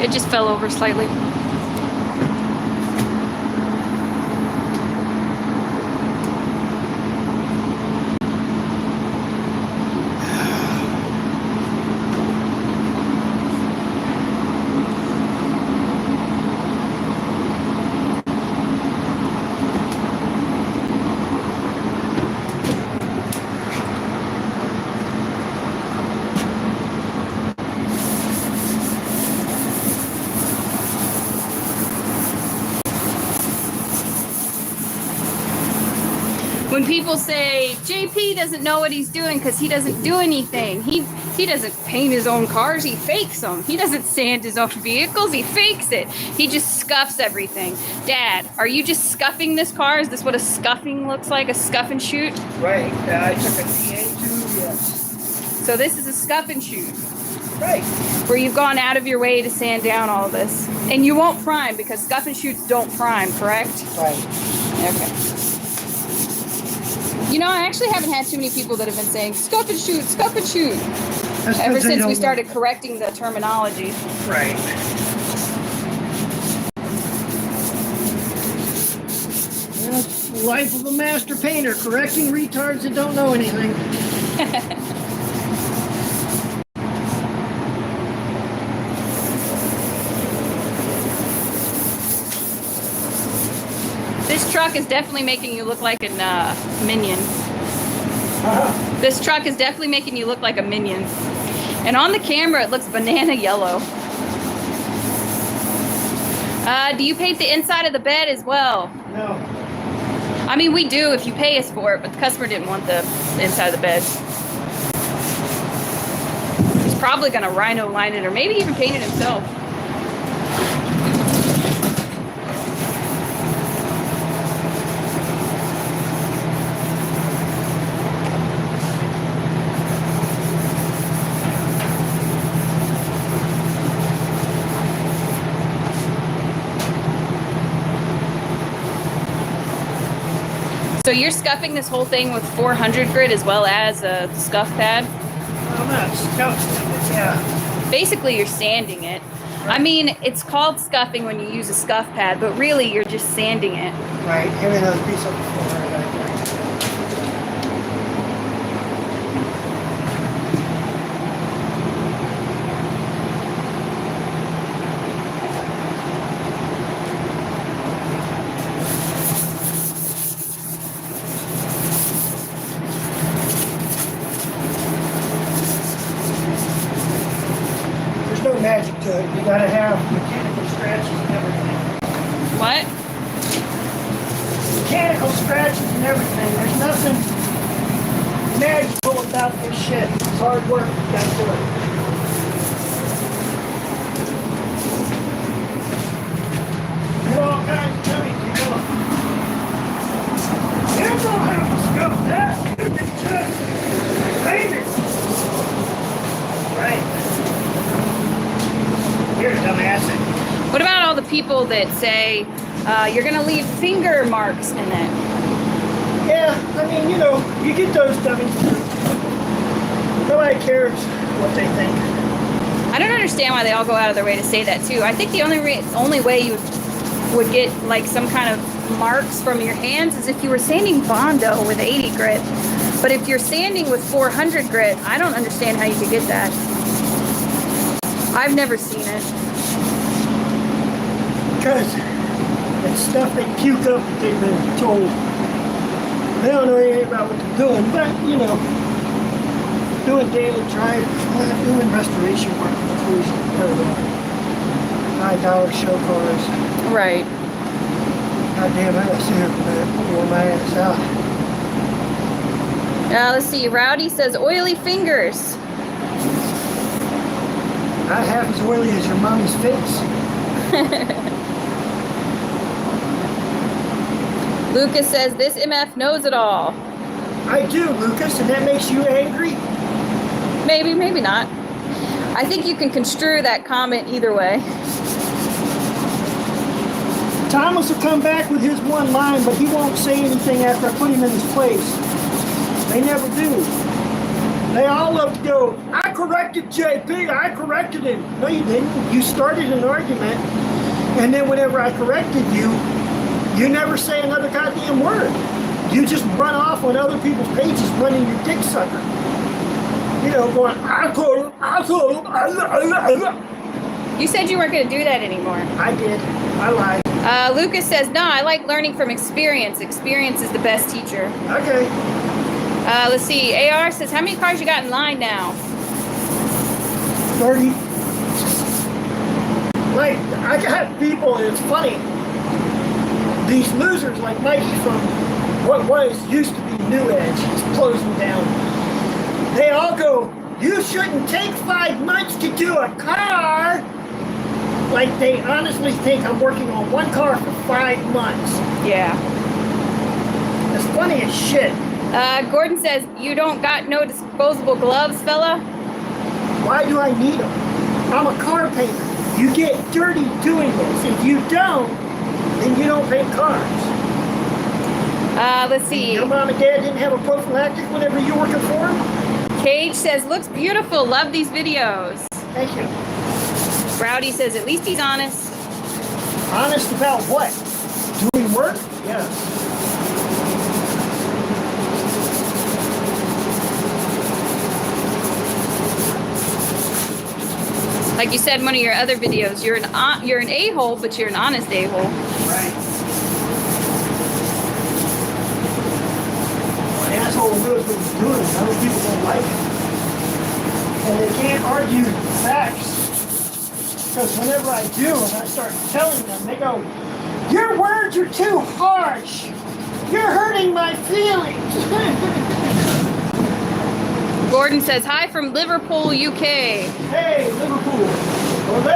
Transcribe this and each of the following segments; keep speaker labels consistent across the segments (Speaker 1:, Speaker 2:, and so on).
Speaker 1: It just fell over slightly. When people say JP doesn't know what he's doing because he doesn't do anything. He doesn't paint his own cars, he fakes them. He doesn't sand his own vehicles, he fakes it. He just scuffs everything. Dad, are you just scuffing this car? Is this what a scuffing looks like? A scuff and shoot?
Speaker 2: Right. I took a TA2, yes.
Speaker 1: So this is a scuff and shoot.
Speaker 2: Right.
Speaker 1: Where you've gone out of your way to sand down all this. And you won't prime because scuff and shoots don't prime, correct?
Speaker 2: Right.
Speaker 1: Okay. You know, I actually haven't had too many people that have been saying scuff and shoot, ever since we started correcting the terminology.
Speaker 2: Right. Well, it's the life of a master painter, correcting retards that don't know anything.
Speaker 1: This truck is definitely making you look like a minion. This truck is definitely making you look like a minion. And on the camera, it looks banana yellow. Do you paint the inside of the bed as well?
Speaker 2: No.
Speaker 1: I mean, we do if you pay us for it, but the customer didn't want the inside of the bed. He's probably going to rhino line it or maybe even paint it himself. So you're scuffing this whole thing with 400 grit as well as a scuff pad?
Speaker 2: I'm not scuffing it, yeah.
Speaker 1: Basically, you're sanding it. Right. I mean, it's called scuffing when you use a scuff pad, but really you're just sanding it.
Speaker 2: Right. Give me another piece of 400 right there. No magic to it. You gotta have mechanical scratches and everything.
Speaker 1: What?
Speaker 2: Mechanical scratches and everything. There's nothing magical about this shit. It's hard work. You gotta do it. Get all kinds of dummies, you know. You don't know how to scuff that. You can just paint it. Right. Here, dumbass.
Speaker 1: What about all the people that say you're going to leave finger marks in it?
Speaker 2: Yeah, I mean, you know, you get those dummies. Nobody cares what they think.
Speaker 1: I don't understand why they all go out of their way to say that too. I think the only way you would get like some kind of marks from your hands is if you were sanding Bondo with 80 grit. But if you're sanding with 400 grit, I don't understand how you could get that. I've never seen it.
Speaker 2: Because it's stuff they puke up that they've been told. They don't know anything about what they're doing, but, you know, doing daily drive, doing restoration work, $5 show cars.
Speaker 1: Right.
Speaker 2: God damn, I gotta sit here for a minute, pull my ass out.
Speaker 1: Let's see, Rowdy says oily fingers.
Speaker 2: Not half as oily as your mommy's face.
Speaker 1: Lucas says this MF knows it all.
Speaker 2: I do, Lucas, and that makes you angry?
Speaker 1: Maybe, maybe not. I think you can construe that comment either way.
Speaker 2: Thomas will come back with his one line, but he won't say anything after I put him in his place. They never do. They all love to go, I corrected JP. I corrected him. No, you didn't. You started an argument, and then whenever I corrected you, you never say another goddamn word. You just run off on other people's pages running your dick sucker. You know, going, I told him.
Speaker 1: You said you weren't going to do that anymore.
Speaker 2: I did. I lied.
Speaker 1: Lucas says, no, I like learning from experience. Experience is the best teacher.
Speaker 2: Okay.
Speaker 1: Let's see. AR says, how many cars you got in line now?
Speaker 2: 30. Like, I got people, and it's funny. These losers like Mikey from what used to be New Edge, he's closing down. They all go, you shouldn't take 5 months to do a car. Like they honestly think I'm working on one car for 5 months.
Speaker 1: Yeah.
Speaker 2: It's funny as shit.
Speaker 1: Gordon says, you don't got no disposable gloves, fella?
Speaker 2: Why do I need them? I'm a car painter. You get dirty doing this. If you don't, then you don't paint cars.
Speaker 1: Let's see.
Speaker 2: Your mom and dad didn't have a prophylactic whenever you were working for them?
Speaker 1: Cage says, looks beautiful. Love these videos.
Speaker 2: Thank you.
Speaker 1: Rowdy says, at least he's honest.
Speaker 2: Honest about what? Doing work? Yes.
Speaker 1: Like you said in one of your other videos, you're an a-hole, but you're an honest a-hole.
Speaker 2: Right. An asshole knows what he's doing. Other people don't like it. And they can't argue facts. Because whenever I do, and I start telling them, they go, your words are too harsh. You're hurting my feelings.
Speaker 1: Gordon says, hi from Liverpool, UK.
Speaker 2: Hey, Liverpool. Ole,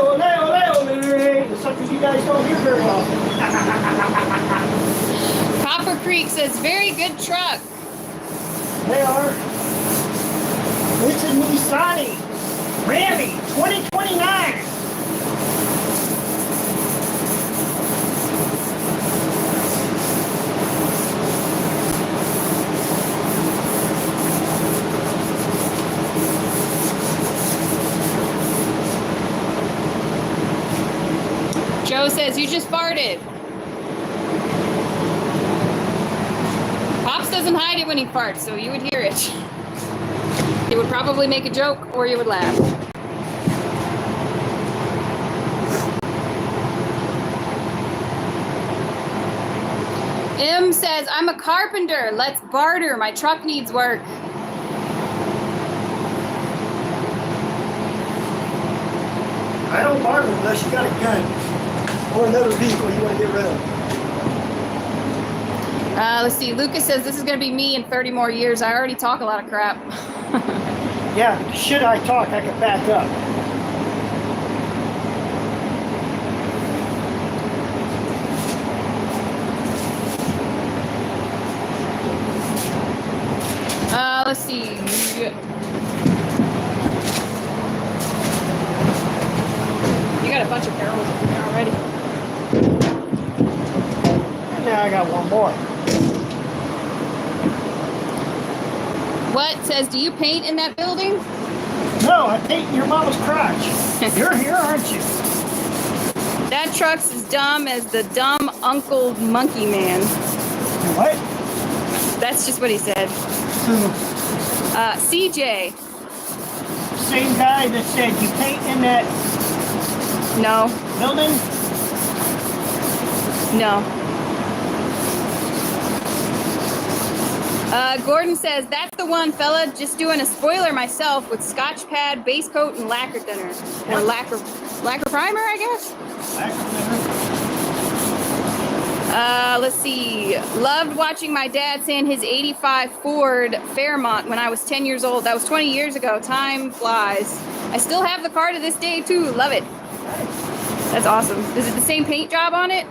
Speaker 2: ole, ole, ole. The something you guys don't hear very often.
Speaker 1: Copper Creek says, very good truck.
Speaker 2: They are. It's a Nissani Rami 2029.
Speaker 1: Joe says, you just farted. Pops doesn't hide it when he farts, so you would hear it. He would probably make a joke, or you would laugh. M says, I'm a carpenter. Let's barter. My truck needs work.
Speaker 2: I don't barter unless you got a gun or another vehicle you want to get rid of.
Speaker 1: Let's see. Lucas says, this is going to be me in 30 more years. I already talk a lot of crap.
Speaker 2: Yeah, should I talk, I could back up.
Speaker 1: Let's see. You got a bunch of barrels up there already.
Speaker 2: Now I got one more.
Speaker 1: What says, do you paint in that building?
Speaker 2: No, I paint in your mama's crotch. You're here, aren't you?
Speaker 1: That truck's as dumb as the dumb Uncle Monkey Man.
Speaker 2: What?
Speaker 1: That's just what he said. CJ.
Speaker 2: Same guy that said you paint in that
Speaker 1: No.
Speaker 2: building?
Speaker 1: No. Gordon says, that's the one, fella. Just doing a spoiler myself with Scotch pad, base coat, and lacquer thinner. Or lacquer primer, I guess?
Speaker 2: Lacquer thinner.
Speaker 1: Let's see. Loved watching my dad sand his 85 Ford Fairmont when I was 10 years old. That was 20 years ago. Time flies. I still have the car to this day, too. Love it. That's awesome. Is it the same paint job on it?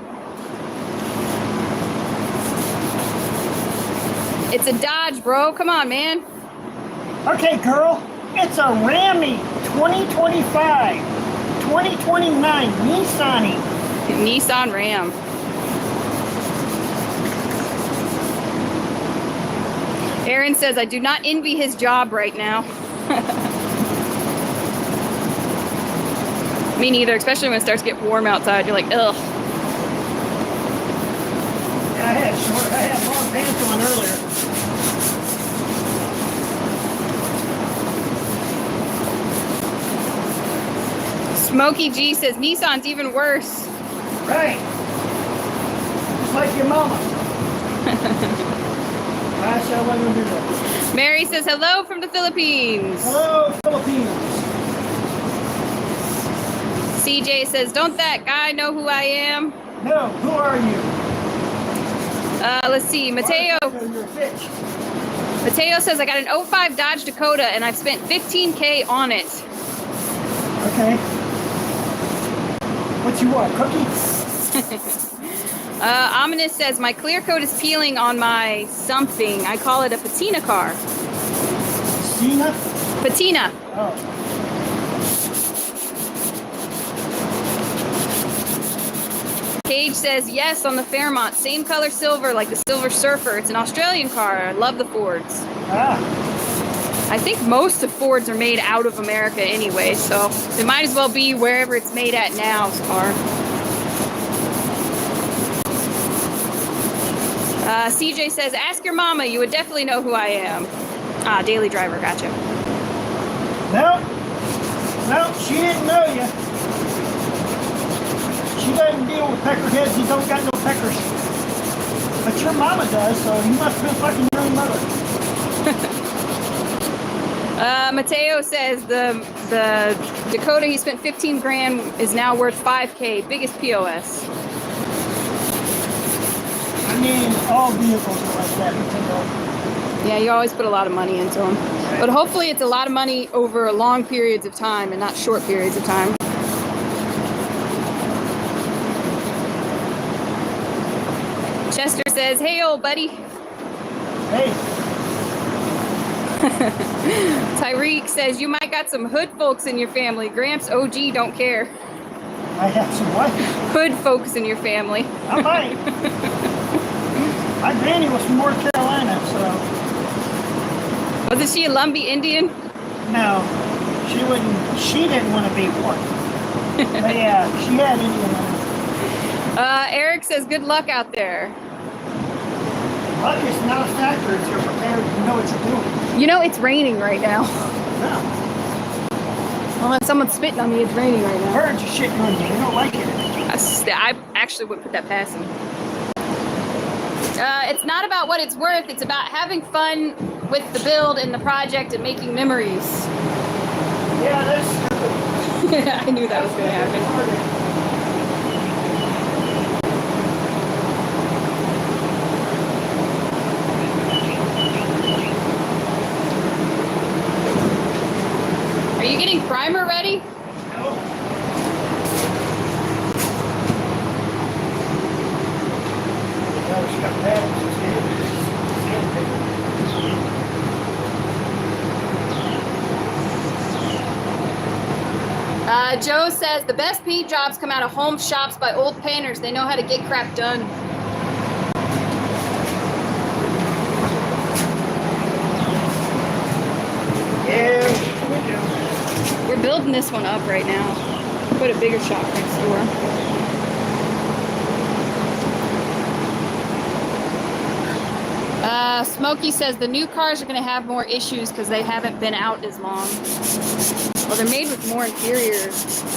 Speaker 1: It's a Dodge, bro. Come on, man.
Speaker 2: Okay, girl. It's a Rami 2025, 2029 Nissani.
Speaker 1: Nissan Ram. Aaron says, I do not envy his job right now. Me neither, especially when it starts to get warm outside. You're like, ugh.
Speaker 2: Yeah, I had long pants on earlier.
Speaker 1: Smokey G says Nissan's even worse.
Speaker 2: Right. Just like your mama. I shall let her do that.
Speaker 1: Mary says hello from the Philippines.
Speaker 2: Hello, Philippines.
Speaker 1: CJ says, don't that guy know who I am?
Speaker 2: No, who are you?
Speaker 1: Let's see. Mateo.
Speaker 2: You're a bitch.
Speaker 1: Mateo says, I got an 05 Dodge Dakota and I've spent $15K on it.
Speaker 2: Okay. What you want, cookie?
Speaker 1: Ominous says, my clear coat is peeling on my something. I call it a patina car.
Speaker 2: Cena?
Speaker 1: Patina.
Speaker 2: Oh.
Speaker 1: Cage says, yes, on the Fairmont. Same color silver like the Silver Surfer. It's an Australian car. I love the Fords.
Speaker 2: Ah.
Speaker 1: I think most of Fords are made out of America anyway, so it might as well be wherever it's made at now's car. CJ says, ask your mama. You would definitely know who I am. Ah, Daily Driver. Gotcha.
Speaker 2: No, she didn't know you. She doesn't deal with peckerheads who don't got no peckers. But your mama does, so you must be fucking your own mother.
Speaker 1: Mateo says the Dakota he spent 15 grand is now worth 5K. Biggest POS.
Speaker 2: I mean, all vehicles are like that.
Speaker 1: Yeah, you always put a lot of money into them. Right. But hopefully it's a lot of money over long periods of time and not short periods of time. Chester says, hey, old buddy.
Speaker 2: Hey.
Speaker 1: Tyreek says, you might got some hood folks in your family. Gramps OG don't care.
Speaker 2: I have some what?
Speaker 1: Hood folks in your family.
Speaker 2: I might. My granny was from North Carolina, so.
Speaker 1: Wasn't she a Lumbee Indian?
Speaker 2: No, she didn't want to be one. But yeah, she had Indian in her.
Speaker 1: Eric says, good luck out there.
Speaker 2: Luck is not a factor if you're prepared to know what you're doing.
Speaker 1: You know, it's raining right now.
Speaker 2: No.
Speaker 1: Unless someone's spitting on me, it's raining right now.
Speaker 2: Birds are shitting on you. They don't like it.
Speaker 1: I actually wouldn't put that past them. It's not about what it's worth. It's about having fun with the build and the project and making memories.
Speaker 2: Yeah, that's stupid.
Speaker 1: I knew that was going to happen. Are you getting primer ready?
Speaker 2: No.
Speaker 1: Joe says the best paint jobs come out of home shops by old painters. They know how to get crap done.
Speaker 2: Yeah, we do.
Speaker 1: We're building this one up right now. Put a bigger shop next door. Smokey says the new cars are going to have more issues because they haven't been out as long. Well, they're made with more inferior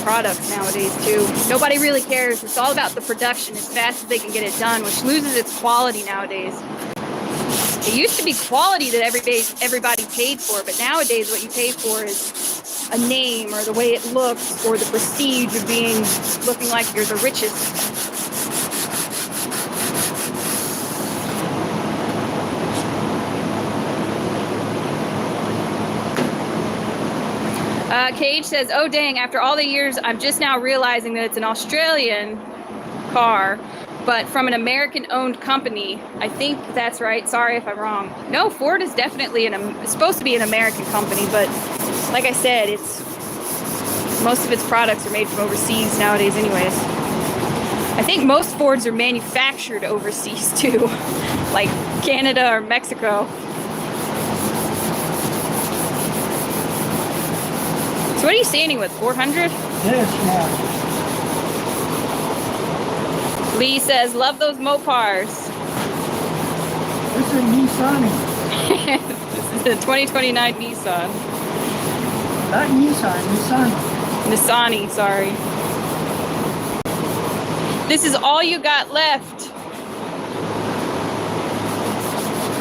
Speaker 1: products nowadays, too. Nobody really cares. It's all about the production as fast as they can get it done, which loses its quality nowadays. It used to be quality that everybody paid for, but nowadays what you pay for is a name or the way it looks or the prestige of looking like you're the richest. Cage says, oh dang, after all the years, I'm just now realizing that it's an Australian car, but from an American-owned company. I think that's right. Sorry if I'm wrong. No, Ford is definitely it's supposed to be an American company, but like I said, most of its products are made from overseas nowadays anyways. I think most Fords are manufactured overseas too, like Canada or Mexico. So What are you standing with? 400?
Speaker 2: This, yeah.
Speaker 1: Lee says, love those Mopars.
Speaker 2: This is a Nissan.
Speaker 1: This is the 2029 Nissan.
Speaker 2: Not Nissan, Nissan.
Speaker 1: Nissani, sorry. This is all you got left.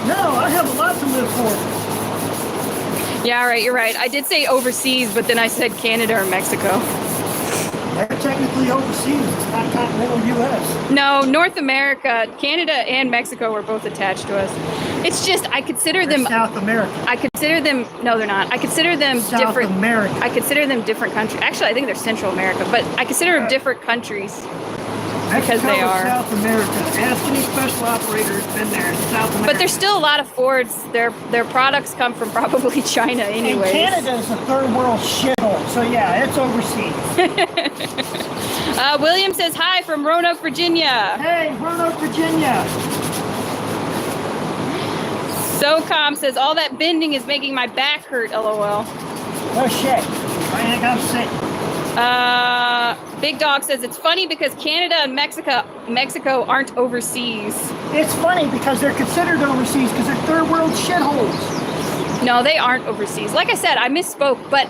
Speaker 2: No, I have a lot to live for.
Speaker 1: Yeah, all right, you're right. I did say overseas, but then I said Canada or Mexico.
Speaker 2: They're technically overseas. It's not continental U.S.
Speaker 1: No, North America, Canada and Mexico were both attached to us. It's just, I consider them...
Speaker 2: South America.
Speaker 1: I consider them... No, they're not. I consider them
Speaker 2: South
Speaker 1: different...
Speaker 2: America.
Speaker 1: I consider them different countries. Actually, I think they're Central America, but I consider them different countries. Because
Speaker 2: Mexico
Speaker 1: they are.
Speaker 2: South America. Ask any special operator who's been there in South America.
Speaker 1: But there's still a lot of Fords. Their products come from probably China anyways.
Speaker 2: And Canada is a third world shithole. So yeah, it's overseas.
Speaker 1: William says hi from Roanoke, Virginia.
Speaker 2: Hey, Roanoke, Virginia.
Speaker 1: SOCOM says all that bending is making my back hurt, lol.
Speaker 2: Oh shit. I think I'm sick.
Speaker 1: Big Dog says it's funny because Canada and Mexico aren't overseas.
Speaker 2: It's funny because they're considered overseas because they're third world shitholes.
Speaker 1: No, they aren't overseas. Like I said, I misspoke, but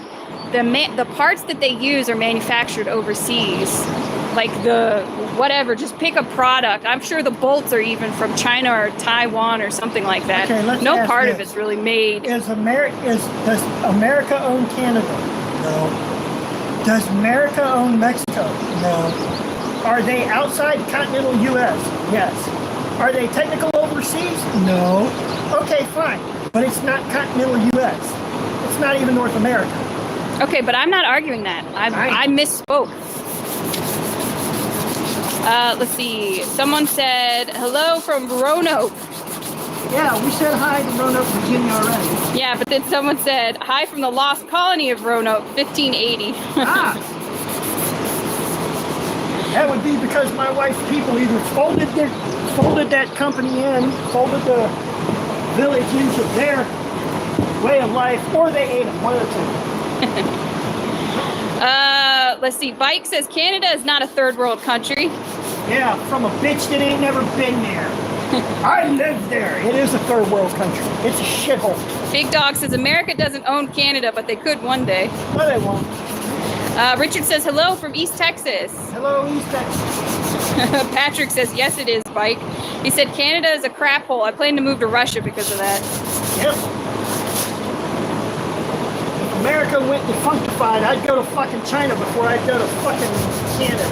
Speaker 1: the parts that they use are manufactured overseas. Like the whatever, just pick a product. I'm sure the bolts are even from China or Taiwan or something like that.
Speaker 2: Okay, let's
Speaker 1: no
Speaker 2: ask
Speaker 1: part
Speaker 2: this.
Speaker 1: of it's really made.
Speaker 2: Does America own Canada? No. Does America own Mexico? No. Are they outside continental U.S.? Yes. Are they technical overseas? No. Okay, fine. But it's not continental U.S. It's not even North America.
Speaker 1: Okay, but I'm not arguing that. I misspoke. Let's see. Someone said hello from Roanoke.
Speaker 2: Yeah, we said hi to Roanoke, Virginia already.
Speaker 1: Yeah, but then someone said hi from the lost colony of Roanoke, 1580.
Speaker 2: That would be because my wife's people either folded that company in, folded the village into their way of life, or they ate them, one of the two.
Speaker 1: Let's see. Bike says Canada is not a third world country.
Speaker 2: Yeah, from a bitch that ain't never been there. I live there. It is a third world country. It's a shithole.
Speaker 1: Big Dog says America doesn't own Canada, but they could one day.
Speaker 2: No, they won't.
Speaker 1: Richard says hello from East Texas.
Speaker 2: Hello, East Texas.
Speaker 1: Patrick says yes, it is, Bike. He said Canada is a crap hole. I plan to move to Russia because of that.
Speaker 2: Yep. If America went defunctified, I'd go to fucking China before I'd go to fucking Canada.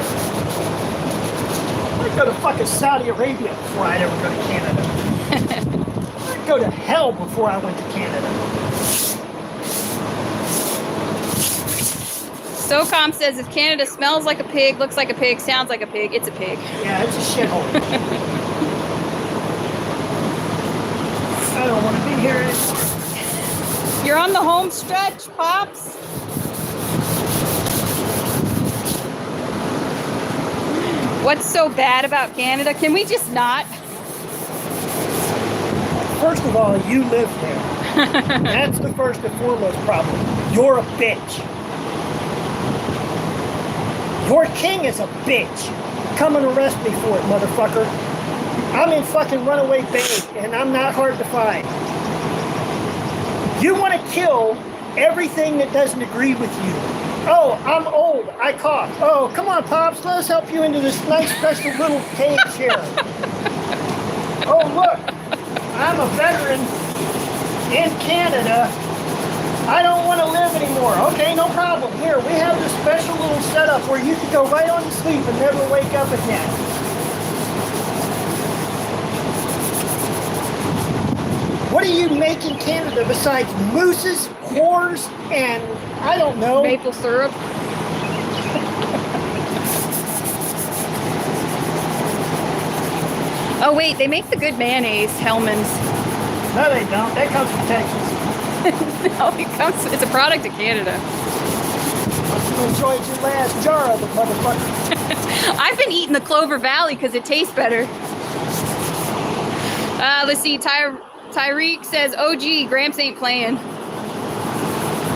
Speaker 2: I'd go to fucking Saudi Arabia before I'd ever go to Canada. I'd go to hell before I went to Canada.
Speaker 1: SOCOM says if Canada smells like a pig, looks like a pig, sounds like a pig, it's a pig.
Speaker 2: Yeah, it's a shithole. I don't want to be here anymore.
Speaker 1: You're on the home stretch, Pops. What's so bad about Canada? Can we just not?
Speaker 2: First of all, you live there. That's the first and foremost problem. You're a bitch. Your king is a bitch. Come and arrest me for it, motherfucker. I'm in fucking Runaway Bay, and I'm not hard to find. You want to kill everything that doesn't agree with you. Oh, I'm old. I cough. Oh, come on, Pops. Let us help you into this nice, special little cage here. Oh, look. I'm a veteran in Canada. I don't want to live anymore. Okay, no problem. Here, we have this special little setup where you can go right on to sleep and never wake up again. What do you make in Canada besides mooses, whores, and I don't know.
Speaker 1: Maple syrup. Oh wait, they make the good mayonnaise, Hellman's.
Speaker 2: No, they don't. That comes from Texas.
Speaker 1: No, it's a product of Canada.
Speaker 2: You enjoyed your last jar of it, motherfucker.
Speaker 1: I've been eating the Clover Valley because it tastes better. Let's see, Tyreek says, oh gee, Gramps ain't playing.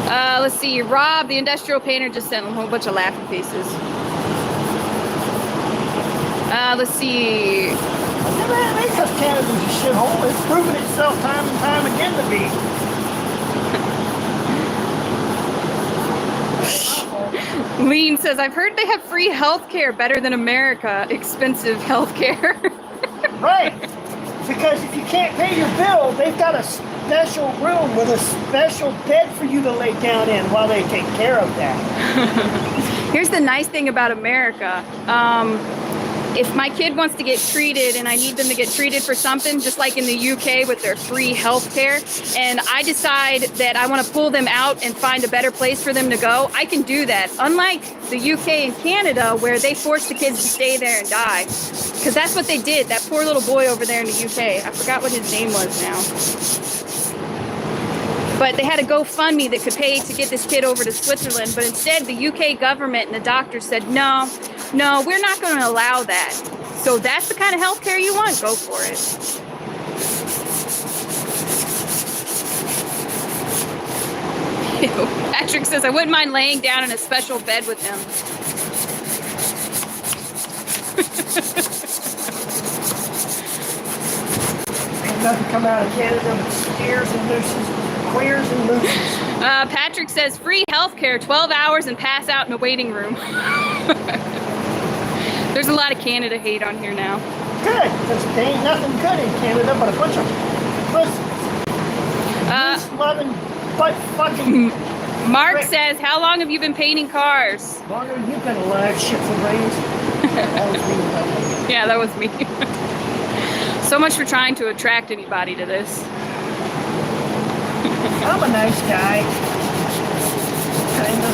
Speaker 1: Let's see. Rob, the industrial painter, just sent a whole bunch of laughing faces. Let's see.
Speaker 2: Because Canada's a shithole. It's proven itself time and time again to be.
Speaker 1: Lean says, I've heard they have free health care, better than America. Expensive health care.
Speaker 2: Right. Because if you can't pay your bill, they've got a special room with a special bed for you to lay down in while they take care of that.
Speaker 1: Here's the nice thing about America. If my kid wants to get treated and I need them to get treated for something, just like in the UK with their free health care, and I decide that I want to pull them out and find a better place for them to go, I can do that. Unlike the UK and Canada, where they force the kids to stay there and die. Because that's what they did. That poor little boy over there in the UK. I forgot what his name was now. But they had a GoFundMe that could pay to get this kid over to Switzerland. But instead, the UK government and the doctor said, no, we're not going to allow that. So that's the kind of health care you want. Go for it. Ew. Patrick says, I wouldn't mind laying down in a special bed with him.
Speaker 2: Ain't nothing come out of Canada but scares and nooses. Queers and looses.
Speaker 1: Patrick says free healthcare, 12 hours and pass out in a waiting room. There's a lot of Canada hate on here now.
Speaker 2: Good, because there ain't nothing good in Canada but a bunch of pussies. Loving, butt fucking.
Speaker 1: Mark says, how long have you been painting cars?
Speaker 2: Longer than you've been alive, shit for brains. That was me.
Speaker 1: Yeah, that was me. So much for trying to attract anybody to this.
Speaker 2: I'm a nice guy. Kinda.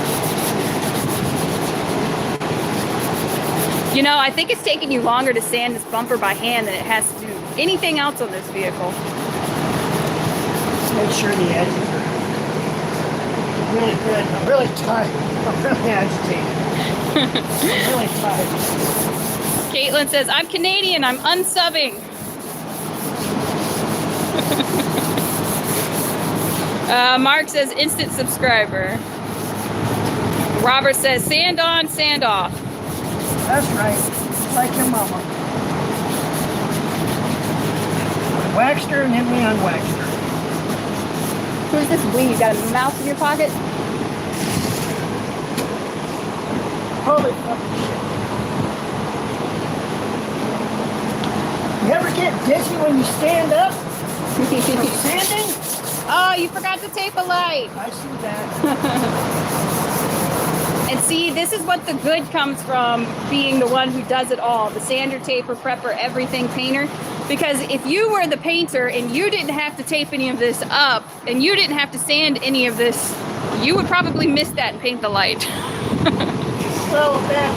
Speaker 1: You know, I think it's taking you longer to sand this bumper by hand than it has to do anything else on this vehicle.
Speaker 2: Just make sure the edges are really good. I'm really tired. I'm really agitated. I'm really tired.
Speaker 1: Caitlin says, I'm Canadian. I'm unsubbing. Mark says, instant subscriber. Robert says, sand on, sand off.
Speaker 2: That's right. Like your mama. I waxed her and then we unwaxed her.
Speaker 1: Who's this we? You got a mouse in your pocket?
Speaker 2: Holy fucking shit. You ever get dizzy when you stand up? From sanding?
Speaker 1: Oh, you forgot to tape a light.
Speaker 2: I see that.
Speaker 1: And see, this is what the good comes from being the one who does it all. The sander, taper, prepper, everything painter. Because if you were the painter and you didn't have to tape any of this up and you didn't have to sand any of this, you would probably miss that and paint the light.
Speaker 2: Well, that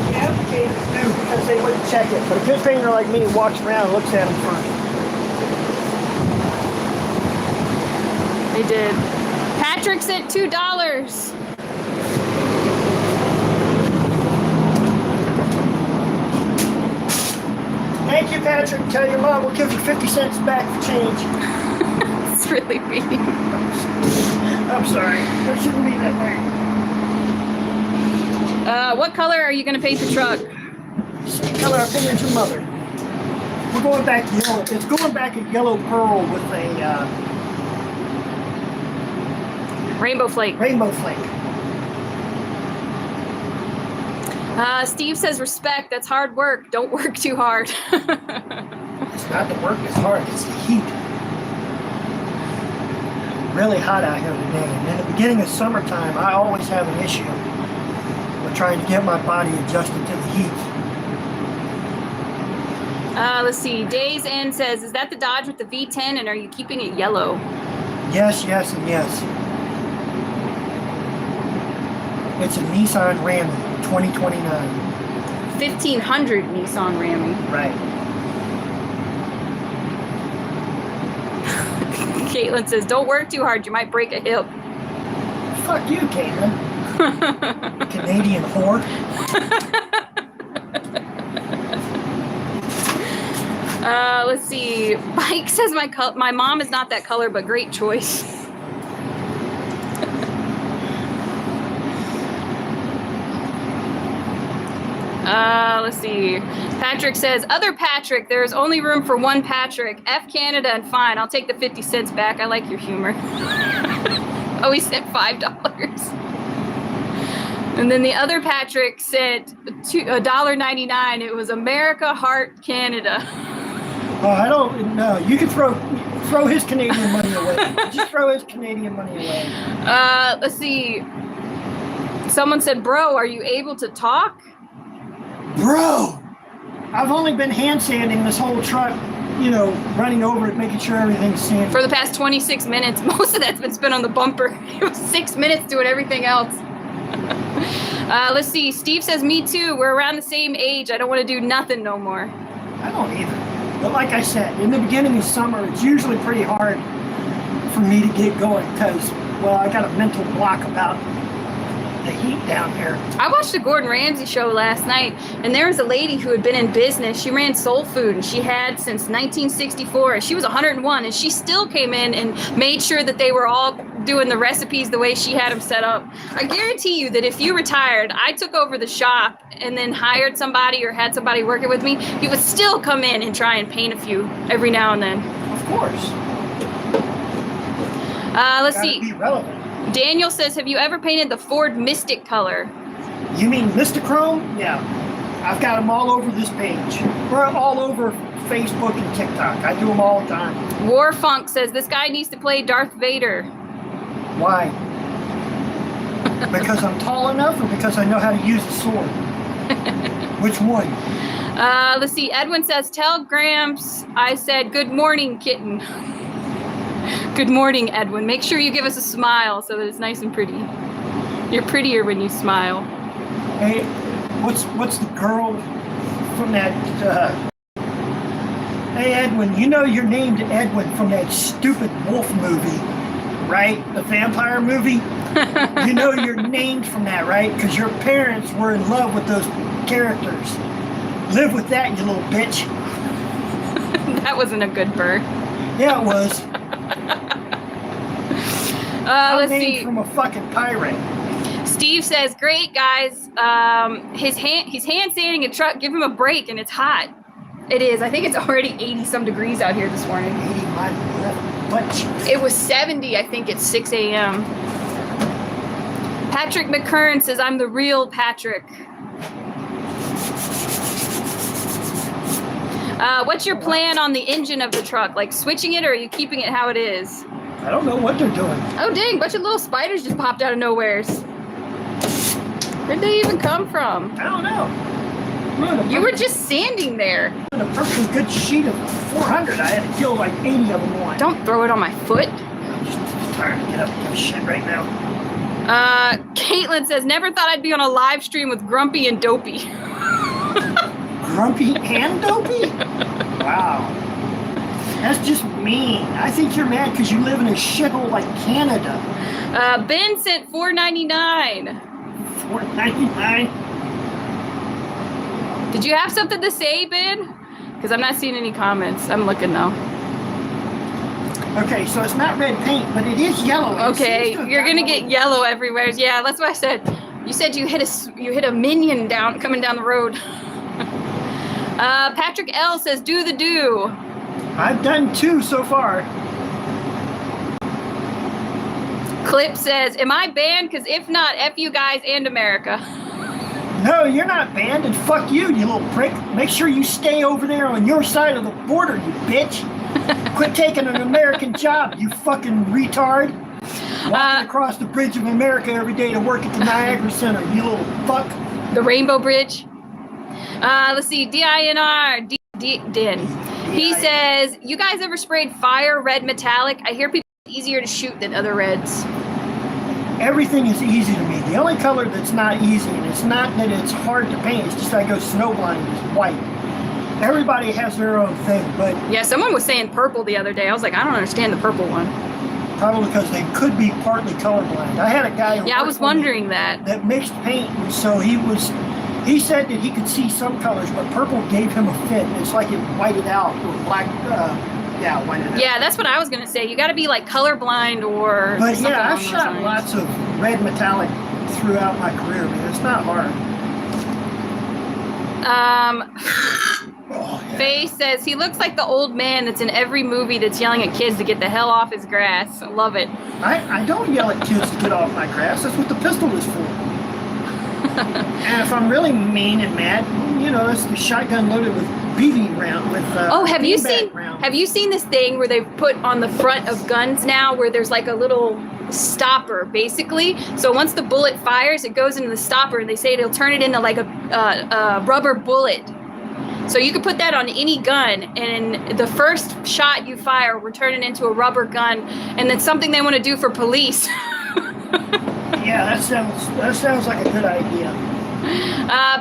Speaker 2: the applicators do because they wouldn't check it. But a good painter like me walks around and looks at them first.
Speaker 1: They did. Patrick sent $2.
Speaker 2: Thank you, Patrick. Tell your mom we'll give you 50 cents back for change.
Speaker 1: It's really mean.
Speaker 2: I'm sorry. That shouldn't be that way.
Speaker 1: What color are you going to paint the truck?
Speaker 2: Same color I painted your mother. We're going back yellow. It's going back a yellow pearl with a
Speaker 1: Rainbow flake.
Speaker 2: rainbow flake.
Speaker 1: Steve says respect. That's hard work. Don't work too hard.
Speaker 2: It's not the work, it's hard. It's the heat. Really hot out here today. And in the beginning of summertime, I always have an issue with trying to get my body adjusted to the heat.
Speaker 1: Let's see. Days End says, is that the Dodge with the V10 and are you keeping it yellow?
Speaker 2: Yes, yes, and yes. It's a Nissan Ram 2029.
Speaker 1: 1500 Nissan Rammy.
Speaker 2: Right.
Speaker 1: Caitlin says, don't work too hard. You might break a hip.
Speaker 2: Fuck you, Caitlin. Canadian whore.
Speaker 1: Let's see. Mike says my mom is not that color, but great choice. Let's see. Patrick says, other Patrick, there is only room for one Patrick. F Canada and fine. I'll take the 50 cents back. I like your humor. Oh, he sent $5. And then the other Patrick sent $1.99. It was America, Heart, Canada.
Speaker 2: Oh, I don't know. You can throw his Canadian money away. Just throw his Canadian money away.
Speaker 1: Let's see. Someone said, bro, are you able to talk?
Speaker 2: Bro, I've only been hand sanding this whole truck, you know, running over it, making sure everything's sanded.
Speaker 1: For the past 26 minutes. Most of that's been spent on the bumper. It was 6 minutes doing everything else. Let's see. Steve says, me too. We're around the same age. I don't want to do nothing no more.
Speaker 2: I don't either. But like I said, in the beginning of summer, it's usually pretty hard for me to get going because, well, I got a mental block about the heat down here.
Speaker 1: I watched the Gordon Ramsay show last night, and there was a lady who had been in business. She ran soul food, and she had since 1964. She was 101, and she still came in and made sure that they were all doing the recipes the way she had them set up. I guarantee you that if you retired, I took over the shop and then hired somebody or had somebody working with me, you would still come in and try and paint a few every now and then.
Speaker 2: Of course.
Speaker 1: Let's see.
Speaker 2: Be relevant.
Speaker 1: Daniel says, have you ever painted the Ford Mystic color?
Speaker 2: You mean Mistachrome? Yeah. I've got them all over this page. We're all over Facebook and TikTok. I do them all the time.
Speaker 1: Warfunk says, this guy needs to play Darth Vader.
Speaker 2: Why? Because I'm tall enough or because I know how to use the sword? Which one?
Speaker 1: Let's see. Edwin says, tell Gramps I said, good morning, kitten. Good morning, Edwin. Make sure you give us a smile so that it's nice and pretty. You're prettier when you smile.
Speaker 2: Hey, what's the girl from that? Hey, Edwin, you know you're named Edwin from that stupid wolf movie, right? The vampire movie? You know you're named from that, right? Because your parents were in love with those characters. Live with that, you little bitch.
Speaker 1: That wasn't a good burn.
Speaker 2: Yeah, it was.
Speaker 1: Let's see.
Speaker 2: From a fucking pirate.
Speaker 1: Steve says, great guys. He's hand sanding a truck. Give him a break, and it's hot. It is. I think it's already 80 some degrees out here this morning.
Speaker 2: 80 my butt.
Speaker 1: It was 70, I think, at 6 a.m. Patrick McKern says, I'm the real Patrick. What's your plan on the engine of the truck? Like switching it, or are you keeping it how it is?
Speaker 2: I don't know what they're doing.
Speaker 1: Oh, dang. Bunch of little spiders just popped out of nowheres. Where'd they even come from?
Speaker 2: I don't know.
Speaker 1: You were just standing there.
Speaker 2: A perfectly good sheet of 400. I had to kill like 80 of them once.
Speaker 1: Don't throw it on my foot.
Speaker 2: I'm just tired to get up and give a shit right now.
Speaker 1: Caitlin says, never thought I'd be on a live stream with Grumpy and Dopey.
Speaker 2: Grumpy and Dopey? Wow. That's just mean. I think you're mad because you live in a shithole like Canada.
Speaker 1: Ben sent $4.99.
Speaker 2: $4.99?
Speaker 1: Did you have something to say, Ben? Because I'm not seeing any comments. I'm looking though.
Speaker 2: Okay, so it's not red paint, but it is yellow.
Speaker 1: Okay, you're gonna get yellow everywhere. Yeah, that's what I said. You said you hit a minion coming down the road. Patrick L says, do the do.
Speaker 2: I've done 2 so far.
Speaker 1: Clip says, am I banned? Because if not, F you guys and America.
Speaker 2: No, you're not banned, and fuck you, you little prick. Make sure you stay over there on your side of the border, you bitch. Quit taking an American job, you fucking retard. Walking across the Bridge of America every day to work at the Niagara Center, you little fuck.
Speaker 1: The Rainbow Bridge. Let's see, DINR, Din. He says, you guys ever sprayed fire red metallic? I hear people it's easier to shoot than other reds.
Speaker 2: Everything is easy to me. The only color that's not easy, and it's not that it's hard to paint, it's just I go snowblind, is white. Everybody has their own thing, but...
Speaker 1: Yeah, someone was saying purple the other day. I was like, I don't understand the purple one.
Speaker 2: Probably because they could be partly colorblind. I had a guy...
Speaker 1: Yeah, I was wondering that.
Speaker 2: That mixed paint, so he said that he could see some colors, but purple gave him a fit. It's like it whited out, or black... whited out.
Speaker 1: Yeah, that's what I was going to say. You got to be like colorblind or...
Speaker 2: But yeah, I've shot lots of red metallic throughout my career, man. It's not hard.
Speaker 1: Faye says he looks like the old man that's in every movie that's yelling at kids to get the hell off his grass. I love it.
Speaker 2: I don't yell at kids to get off my grass. That's what the pistol is for. And if I'm really mean and mad, you know, it's the shotgun loaded with BB round with.
Speaker 1: Have you seen this thing where they put on the front of guns now, where there's like a little stopper, basically? So once the bullet fires, it goes into the stopper, and they say it'll turn it into like a rubber bullet. So you could put that on any gun, and the first shot you fire will turn it into a rubber gun, and that's something they want to do for police.
Speaker 2: Yeah, that sounds like a good idea.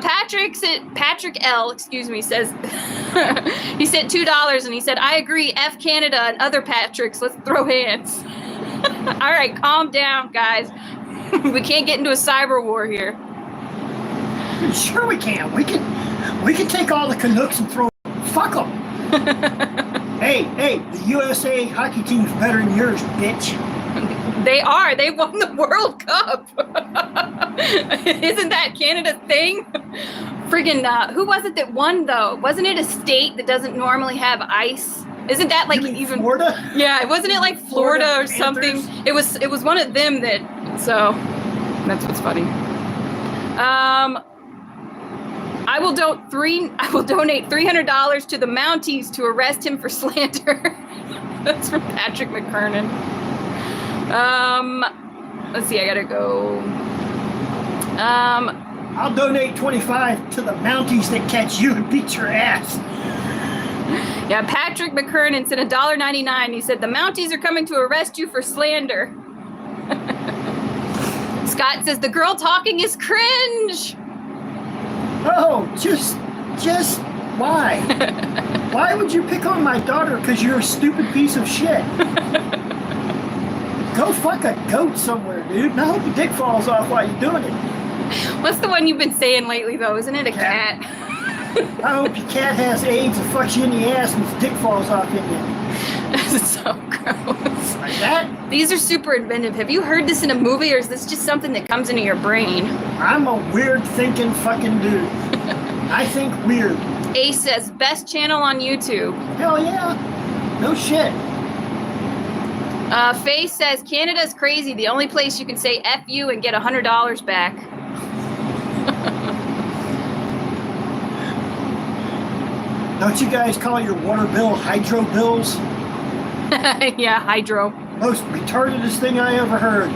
Speaker 1: Patrick L, says he sent $2 and he said, I agree, F Canada and other Patricks, let's throw hands. All right, calm down, guys. We can't get into a cyber war here.
Speaker 2: Sure we can. We can take all the Canucks and throw. Fuck them. Hey, the USA hockey team's better than yours, bitch.
Speaker 1: They are. They won the World Cup. Isn't that Canada's thing? Friggin' who was it that won, though? Wasn't it a state that doesn't normally have ice? Isn't that like even
Speaker 2: Florida?
Speaker 1: Yeah, wasn't it like Florida or something?
Speaker 2: Panthers?
Speaker 1: It was one of them that. So that's what's funny. I will donate $300 to the Mounties to arrest him for slander. That's from Patrick McKernan. Let's see, I gotta go.
Speaker 2: I'll donate $25 to the Mounties that catch you and beat your ass.
Speaker 1: Yeah, Patrick McKernan said $1.99. He said the Mounties are coming to arrest you for slander. Scott says the girl talking is cringe.
Speaker 2: Oh, just why? Why would you pick on my daughter because you're a stupid piece of shit? Go fuck a goat somewhere, dude. And I hope your dick falls off while you're doing it.
Speaker 1: What's the one you've been saying lately, though? Isn't it a cat?
Speaker 2: I hope your cat has AIDS and fucks you in the ass and his dick falls off in you.
Speaker 1: This is so gross.
Speaker 2: Like that?
Speaker 1: These are super inventive. Have you heard this in a movie, or is this just something that comes into your brain?
Speaker 2: I'm a weird thinking fucking dude. I think weird.
Speaker 1: Ace says, best channel on YouTube.
Speaker 2: Hell yeah. No shit.
Speaker 1: Faye says, Canada's crazy. The only place you can say F you and get $100 back.
Speaker 2: Don't you guys call your water bill hydro bills?
Speaker 1: Yeah, hydro.
Speaker 2: Most retardedest thing I ever heard.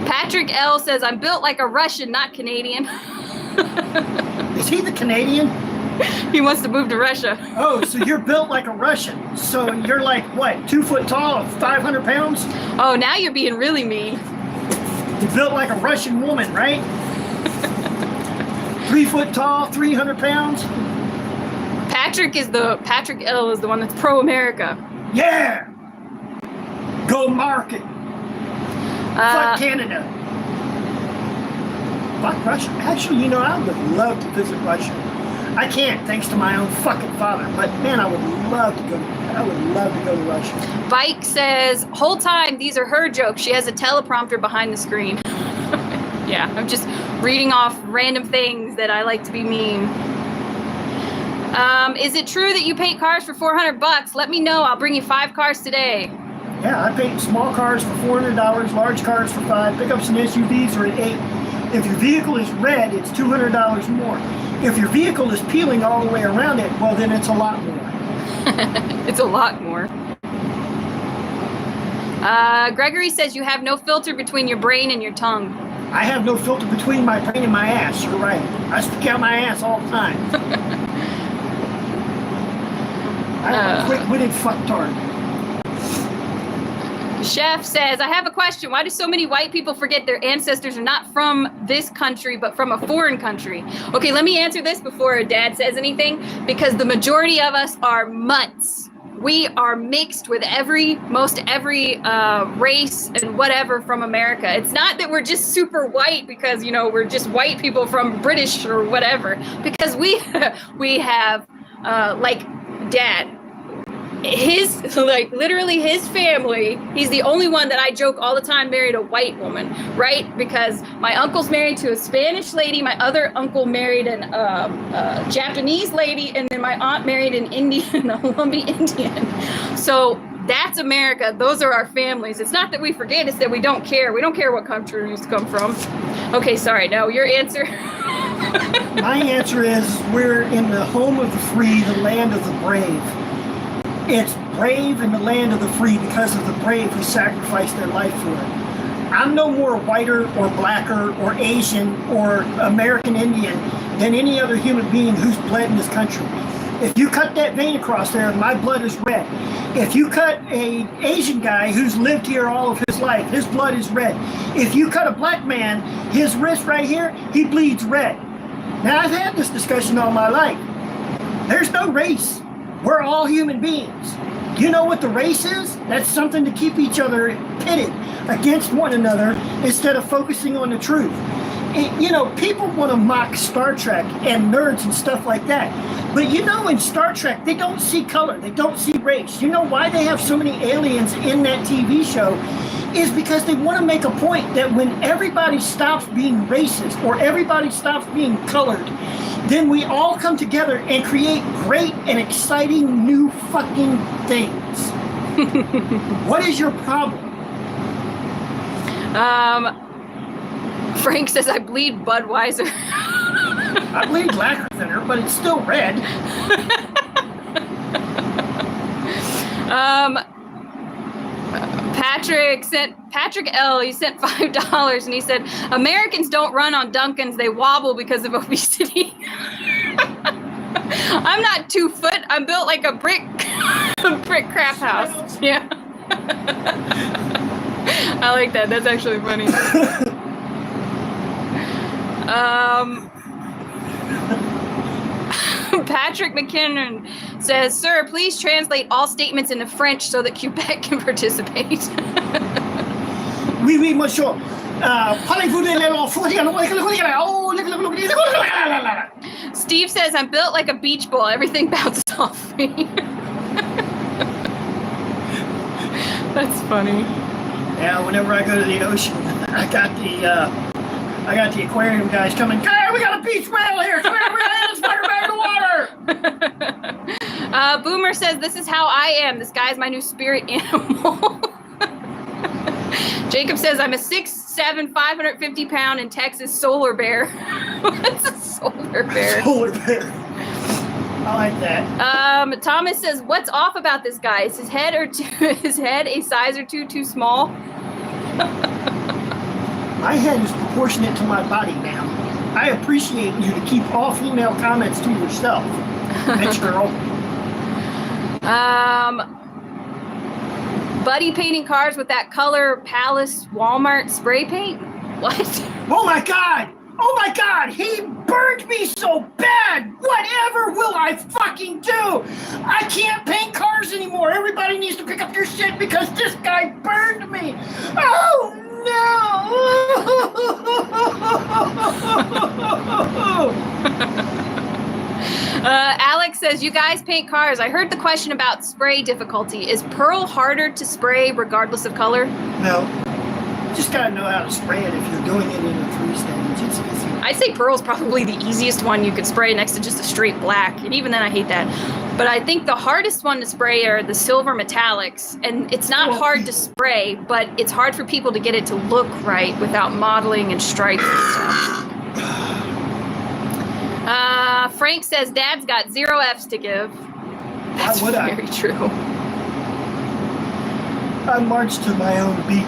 Speaker 1: Patrick L says, I'm built like a Russian, not Canadian.
Speaker 2: Is he the Canadian?
Speaker 1: He wants to move to Russia.
Speaker 2: Oh, so you're built like a Russian. So you're like, what, 2 foot tall, 500 pounds?
Speaker 1: Oh, now you're being really mean.
Speaker 2: You're built like a Russian woman, right? 3 foot tall, 300 pounds?
Speaker 1: Patrick L is the one that's pro-America.
Speaker 2: Yeah! Go market. Fuck Canada. Fuck Russia. Actually, you know, I would love to visit Russia. I can't, thanks to my own fucking father. But man, I would love to go to Russia.
Speaker 1: Bike says, whole time these are her jokes. She has a teleprompter behind the screen. Yeah, I'm just reading off random things that I like to be mean. Is it true that you paint cars for $400? Let me know. I'll bring you 5 cars today.
Speaker 2: Yeah, I paint small cars for $400, large cars for $5, pickups and SUVs are at $8. If your vehicle is red, it's $200 more. If your vehicle is peeling all the way around it, well, then it's a lot more.
Speaker 1: It's a lot more. Gregory says you have no filter between your brain and your tongue.
Speaker 2: I have no filter between my brain and my ass. You're right. I stick out my ass all the time. I'm a quick-witted fucktard.
Speaker 1: Chef says, I have a question. Why do so many white people forget their ancestors are not from this country, but from a foreign country? Okay, let me answer this before Dad says anything, because the majority of us are mutts. We are mixed with most every race and whatever from America. It's not that we're just super white because, you know, we're just white people from British or whatever, because we have, like Dad, his, like, literally his family, he's the only one that I joke all the time married a white woman, right? Because my uncle's married to a Spanish lady, my other uncle married a Japanese lady, and then my aunt married an Indian, a Lumbee Indian. So that's America. Those are our families. It's not that we forget, it's that we don't care. We don't care what country we come from. Okay, sorry. No, your answer.
Speaker 2: My answer is we're in the home of the free, the land of the brave. It's brave in the land of the free because of the brave who sacrificed their life for it. I'm no more whiter or blacker or Asian or American Indian than any other human being who's bled in this country. If you cut that vein across there, my blood is red. If you cut an Asian guy who's lived here all of his life, his blood is red. If you cut a black man, his wrist right here, he bleeds red. Now, I've had this discussion all my life. There's no race. We're all human beings. You know what the race is? That's something to keep each other pitted against one another instead of focusing on the truth. You know, people want to mock Star Trek and nerds and stuff like that. But you know, in Star Trek, they don't see color. They don't see race. You know why they have so many aliens in that TV show? Is because they want to make a point that when everybody stops being racist or everybody stops being colored, then we all come together and create great and exciting new fucking things. What is your problem?
Speaker 1: Frank says, I bleed Budweiser.
Speaker 2: I bleed lacquer thinner, but it's still red. Patrick L, he sent $5 and he said, Americans don't run on Dunkins, they wobble because of obesity. I'm not 2 foot, I'm built like a brick crap house. Yeah. I like that. That's actually funny. Patrick McKinnon says, sir, please translate all statements into French so that Quebec can participate. Oui, oui, monsieur. Parlez-vous de l'enfant?
Speaker 1: Steve says, I'm built like a beach ball. Everything bounces off me. That's funny.
Speaker 2: Yeah, whenever I go to the ocean, I got the aquarium guys coming. Hey, we got a beach whale here. Come here, let's fuck her back in the water.
Speaker 1: Boomer says, this is how I am. This guy's my new spirit animal. Jacob says, I'm a 6'7", 550-pound in Texas solar bear. What's a solar bear?
Speaker 2: Solar bear. I like that.
Speaker 1: Thomas says, what's off about this guy? Is his head a size or two too small?
Speaker 2: My head is proportionate to my body, ma'am. I appreciate you to keep all female comments to yourself, bitch girl.
Speaker 1: Buddy painting cars with that color Palace Walmart spray paint? What?
Speaker 2: Oh my God! Oh my God! He burned me so bad! Whatever will I fucking do? I can't paint cars anymore. Everybody needs to pick up your shit because this guy burned me. Oh no!
Speaker 1: Alex says, you guys paint cars. I heard the question about spray difficulty. Is pearl harder to spray regardless of color?
Speaker 2: No. You just gotta know how to spray it if you're doing it in a 3-stage. It's easy.
Speaker 1: I'd say pearl's probably the easiest one you could spray next to just a straight black. And even then I hate that. But I think the hardest one to spray are the silver metallics. And it's not hard to spray, but it's hard for people to get it to look right without modeling and stripes and stuff. Frank says, Dad's got 0 F's to give. That's very true.
Speaker 2: I march to my own beat.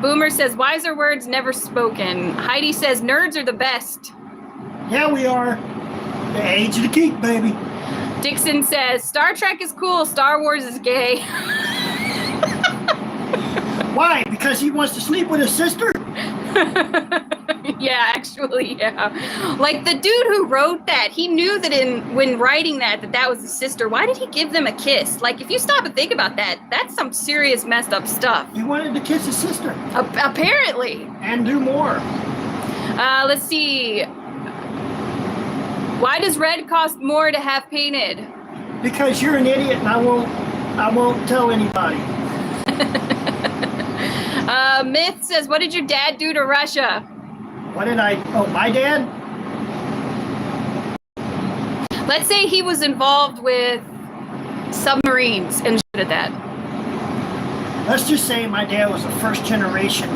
Speaker 1: Boomer says, wiser words never spoken. Heidi says, nerds are the best.
Speaker 2: Yeah, we are. The age of the geek, baby.
Speaker 1: Dixon says, Star Trek is cool, Star Wars is gay.
Speaker 2: Why? Because he wants to sleep with his sister?
Speaker 1: Yeah, actually, yeah. Like the dude who wrote that, he knew that when writing that was his sister. Why did he give them a kiss? Like, if you stop and think about that, that's some serious messed up stuff.
Speaker 2: He wanted to kiss his sister.
Speaker 1: Apparently.
Speaker 2: And do more.
Speaker 1: Let's see. Why does red cost more to have painted?
Speaker 2: Because you're an idiot, and I won't tell anybody.
Speaker 1: Myth says, what did your dad do to Russia?
Speaker 2: What did I? Oh, my dad?
Speaker 1: Let's say he was involved with submarines and shit at that.
Speaker 2: Let's just say my dad was a first generation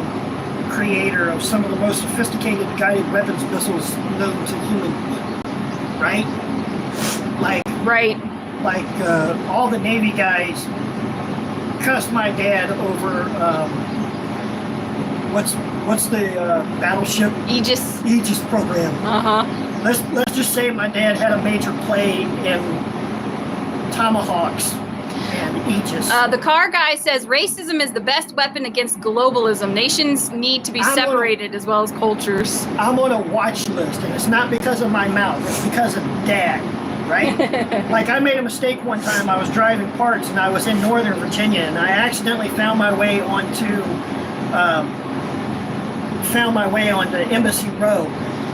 Speaker 2: creator of some of the most sophisticated guided weapons missiles known to humans. Right?
Speaker 1: Right.
Speaker 2: Like all the Navy guys cussed my dad over what's the battleship Aegis program. Let's just say my dad had a major play in Tomahawks and Aegis.
Speaker 1: The car guy says racism is the best weapon against globalism. Nations need to be separated as well as cultures.
Speaker 2: I'm on a watch list, and it's not because of my mouth. It's because of Dad, right? Like, I made a mistake one time. I was driving parts, and I was in Northern Virginia, and I accidentally found my way onto Embassy Road.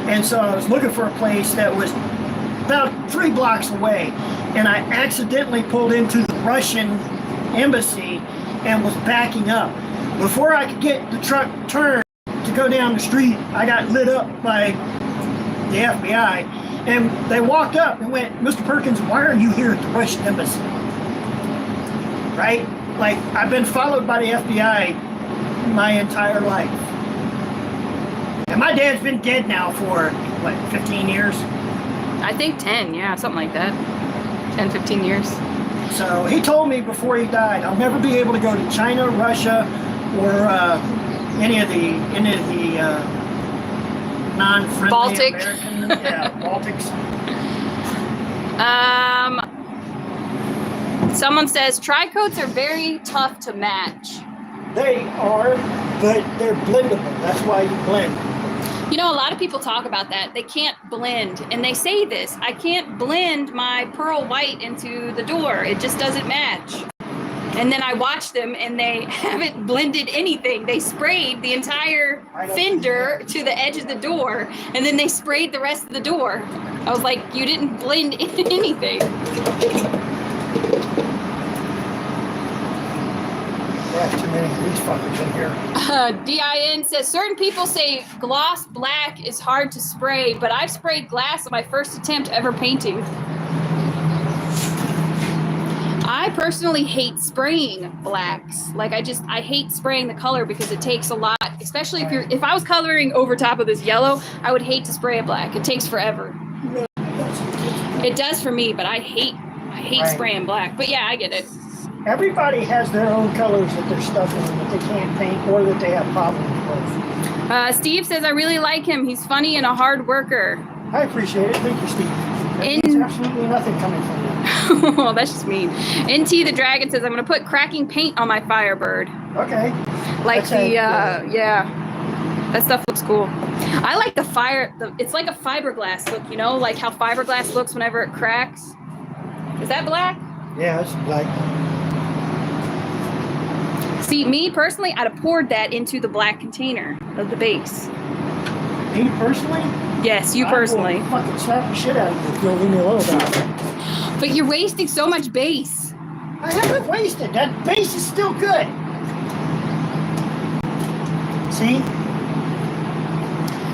Speaker 2: And so I was looking for a place that was about 3 blocks away, and I accidentally pulled into the Russian embassy and was backing up. Before I could get the truck turned to go down the street, I got lit up by the FBI, and they walked up and went, "Mr. Perkins, why are you here at the Russian embassy?" Right? Like, I've been followed by the FBI my entire life. And my dad's been dead now for, 15 years?
Speaker 1: I think 10, yeah, something like that. 10, 15 years.
Speaker 2: So he told me before he died, I'll never be able to go to China, Russia, or any of the non-friendly
Speaker 1: Baltic.
Speaker 2: American, Baltics.
Speaker 1: Someone says tri-coats are very tough to match.
Speaker 2: They are, but they're blendable. That's why you blend.
Speaker 1: You know, a lot of people talk about that. They can't blend, and they say this, I can't blend my pearl white into the door. It just doesn't match. And then I watch them, and they haven't blended anything. They sprayed the entire fender to the edge of the door, and then they sprayed the rest of the door. I was like, you didn't blend anything.
Speaker 2: Too many of these fuckers in here.
Speaker 1: DIN says, certain people say gloss black is hard to spray, but I've sprayed glass on my first attempt ever painting. I personally hate spraying blacks. Like, I hate spraying the color because it takes a lot, especially if I was coloring over top of this yellow, I would hate to spray it black. It takes forever. It does for me, but I hate spraying black. But yeah, I get it.
Speaker 2: Everybody has their own colors that they're stuck in that they can't paint or that they have problems with.
Speaker 1: Steve says, I really like him. He's funny and a hard worker.
Speaker 2: I appreciate it. Thank you, Steve. There's absolutely nothing coming from you.
Speaker 1: Well, that's just mean. NT the Dragon says, I'm going to put cracking paint on my Firebird.
Speaker 2: Okay.
Speaker 1: Like yeah. That stuff looks cool. I like it's like a fiberglass look, you know, like how fiberglass looks whenever it cracks. Is that black?
Speaker 2: Yeah, it's black.
Speaker 1: See, me personally, I'd have poured that into the black container of the base.
Speaker 2: Me personally?
Speaker 1: Yes, you personally.
Speaker 2: I will fucking slap the shit out of you if you'll leave me alone about it.
Speaker 1: But you're wasting so much base.
Speaker 2: I haven't wasted. That base is still good. See?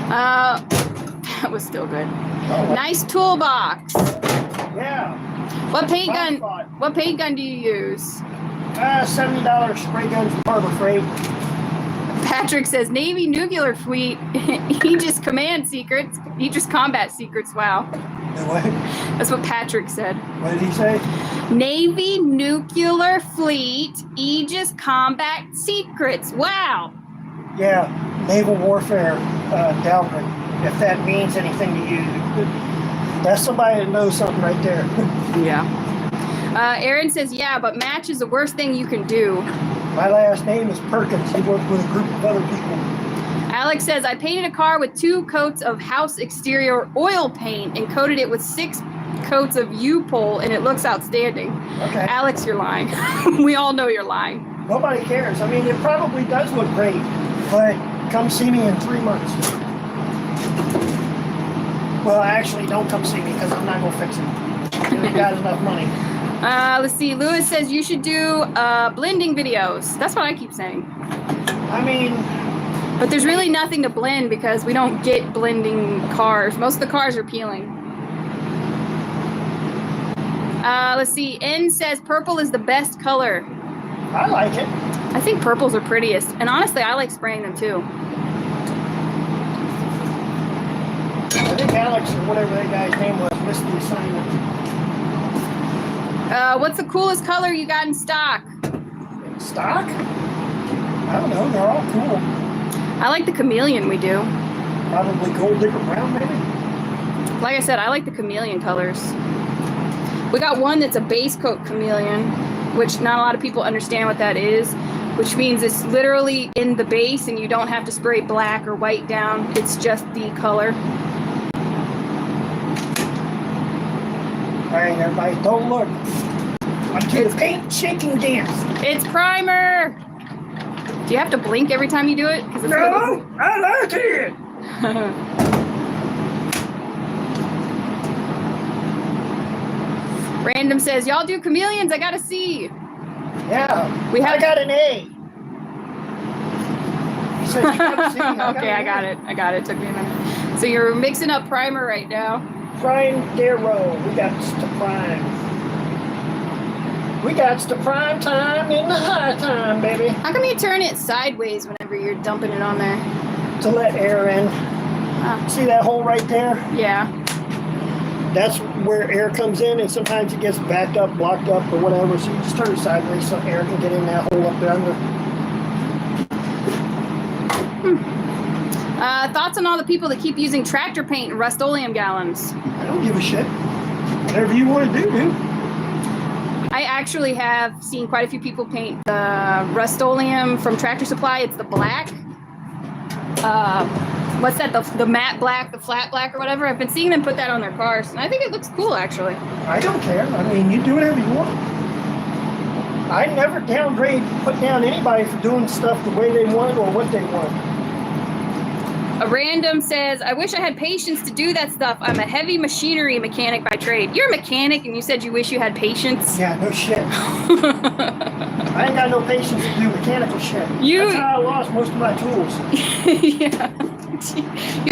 Speaker 1: That was still good. Oh. Nice toolbox.
Speaker 2: Yeah.
Speaker 1: What paint gun do you use?
Speaker 2: $70 spray guns from Harbor Freight.
Speaker 1: Patrick says Navy nuclear fleet. Aegis command secrets. Aegis combat secrets. Wow.
Speaker 2: What?
Speaker 1: That's what Patrick said.
Speaker 2: What did he say?
Speaker 1: Navy nuclear fleet. Aegis combat secrets. Wow.
Speaker 2: Yeah. Naval warfare doctrine. If that means anything to you, that's somebody that knows something right there.
Speaker 1: Yeah. Aaron says, yeah, but match is the worst thing you can do.
Speaker 2: My last name is Perkins. He worked with a group of other people.
Speaker 1: Alex says, I painted a car with 2 coats of house exterior oil paint and coated it with 6 coats of U-pole, and it looks outstanding.
Speaker 2: Okay.
Speaker 1: Alex, you're lying. We all know you're lying.
Speaker 2: Nobody cares. I mean, it probably does look great, but come see me in 3 months. Well, actually, don't come see me because I'm not gonna fix it. You ain't got enough money.
Speaker 1: Let's see. Lewis says you should do blending videos. That's what I keep saying.
Speaker 2: I mean,
Speaker 1: but there's really nothing to blend because we don't get blending cars. Most of the cars are peeling. Let's see. N says purple is the best color.
Speaker 2: I like it.
Speaker 1: I think purples are prettiest. And honestly, I like spraying them too.
Speaker 2: I think Alex or whatever that guy's name was missed the assignment.
Speaker 1: What's the coolest color you got in stock?
Speaker 2: Stock? I don't know. They're all cool.
Speaker 1: I like the chameleon we do.
Speaker 2: Probably gold digger brown, maybe?
Speaker 1: Like I said, I like the chameleon colors. We got one that's a base coat chameleon, which not a lot of people understand what that is, which means it's literally in the base and you don't have to spray black or white down. It's just the color.
Speaker 2: All right, everybody, don't look. Until the paint shaking dance.
Speaker 1: It's primer. Do you have to blink every time you do it?
Speaker 2: No, I like it.
Speaker 1: Random says, y'all do chameleons, I got a C.
Speaker 2: Yeah, I got an A. He said you got a C.
Speaker 1: Okay, I got it. It took me a minute. So you're mixing up primer right now.
Speaker 2: Prime Darrow. We got to prime. We got to prime time in the high time, baby.
Speaker 1: How come you turn it sideways whenever you're dumping it on there?
Speaker 2: To let air in. See that hole right there?
Speaker 1: Yeah.
Speaker 2: That's where air comes in, and sometimes it gets backed up, blocked up, or whatever. So you just turn it sideways so air can get in that hole up there under.
Speaker 1: Thoughts on all the people that keep using tractor paint and Rust-Oleum gallons?
Speaker 2: I don't give a shit. Whatever you want to do, dude.
Speaker 1: I actually have seen quite a few people paint the Rust-Oleum from Tractor Supply. It's the black. What's that? The matte black, the flat black or whatever. I've been seeing them put that on their cars. And I think it looks cool, actually.
Speaker 2: I don't care. I mean, you do whatever you want. I never put down anybody for doing stuff the way they want or what they want.
Speaker 1: A random says, I wish I had patience to do that stuff. I'm a heavy machinery mechanic by trade. You're a mechanic and you said you wish you had patience?
Speaker 2: Yeah, no shit. I ain't got no patience to do mechanical shit. That's how I lost most of my tools.
Speaker 1: Yeah. You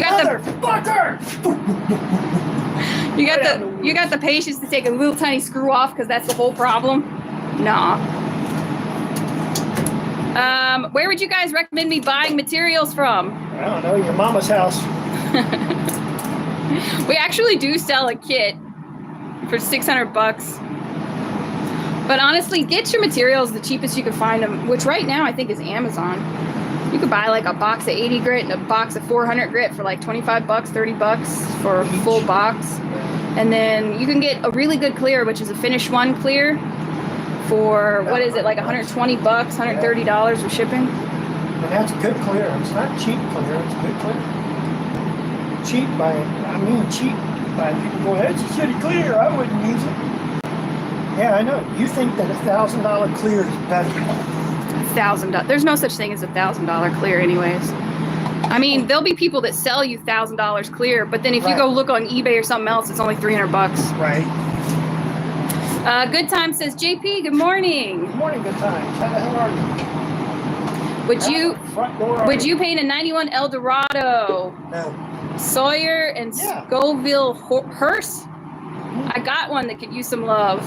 Speaker 1: got the patience to take a little tiny screw off because that's the whole problem? Nah. Where would you guys recommend me buying materials from?
Speaker 2: I don't know, your mama's house.
Speaker 1: We actually do sell a kit for $600. But honestly, get your materials the cheapest you can find them, which right now I think is Amazon. You could buy like a box of 80 grit and a box of 400 grit for like $25, $30 for a full box. And then you can get a really good clear, which is a Finish One clear for, what is it, like $120, $130 with shipping?
Speaker 2: And that's good clear. It's not cheap clear, it's good clear. Cheap by people going, that's a shitty clear, I wouldn't use it. Yeah, I know. You think that $1,000 clear is better.
Speaker 1: $1,000. There's no such thing as $1,000 clear anyways. I mean, there'll be people that sell you $1,000 clear, but then if you go look on eBay or something else, it's only $300.
Speaker 2: Right.
Speaker 1: Good Time says, JP, good morning.
Speaker 2: Good morning, Good Times. How the hell are you?
Speaker 1: Would you paint a 91 Eldorado?
Speaker 2: No.
Speaker 1: Sawyer and Scoville hearse? I got one that could use some love.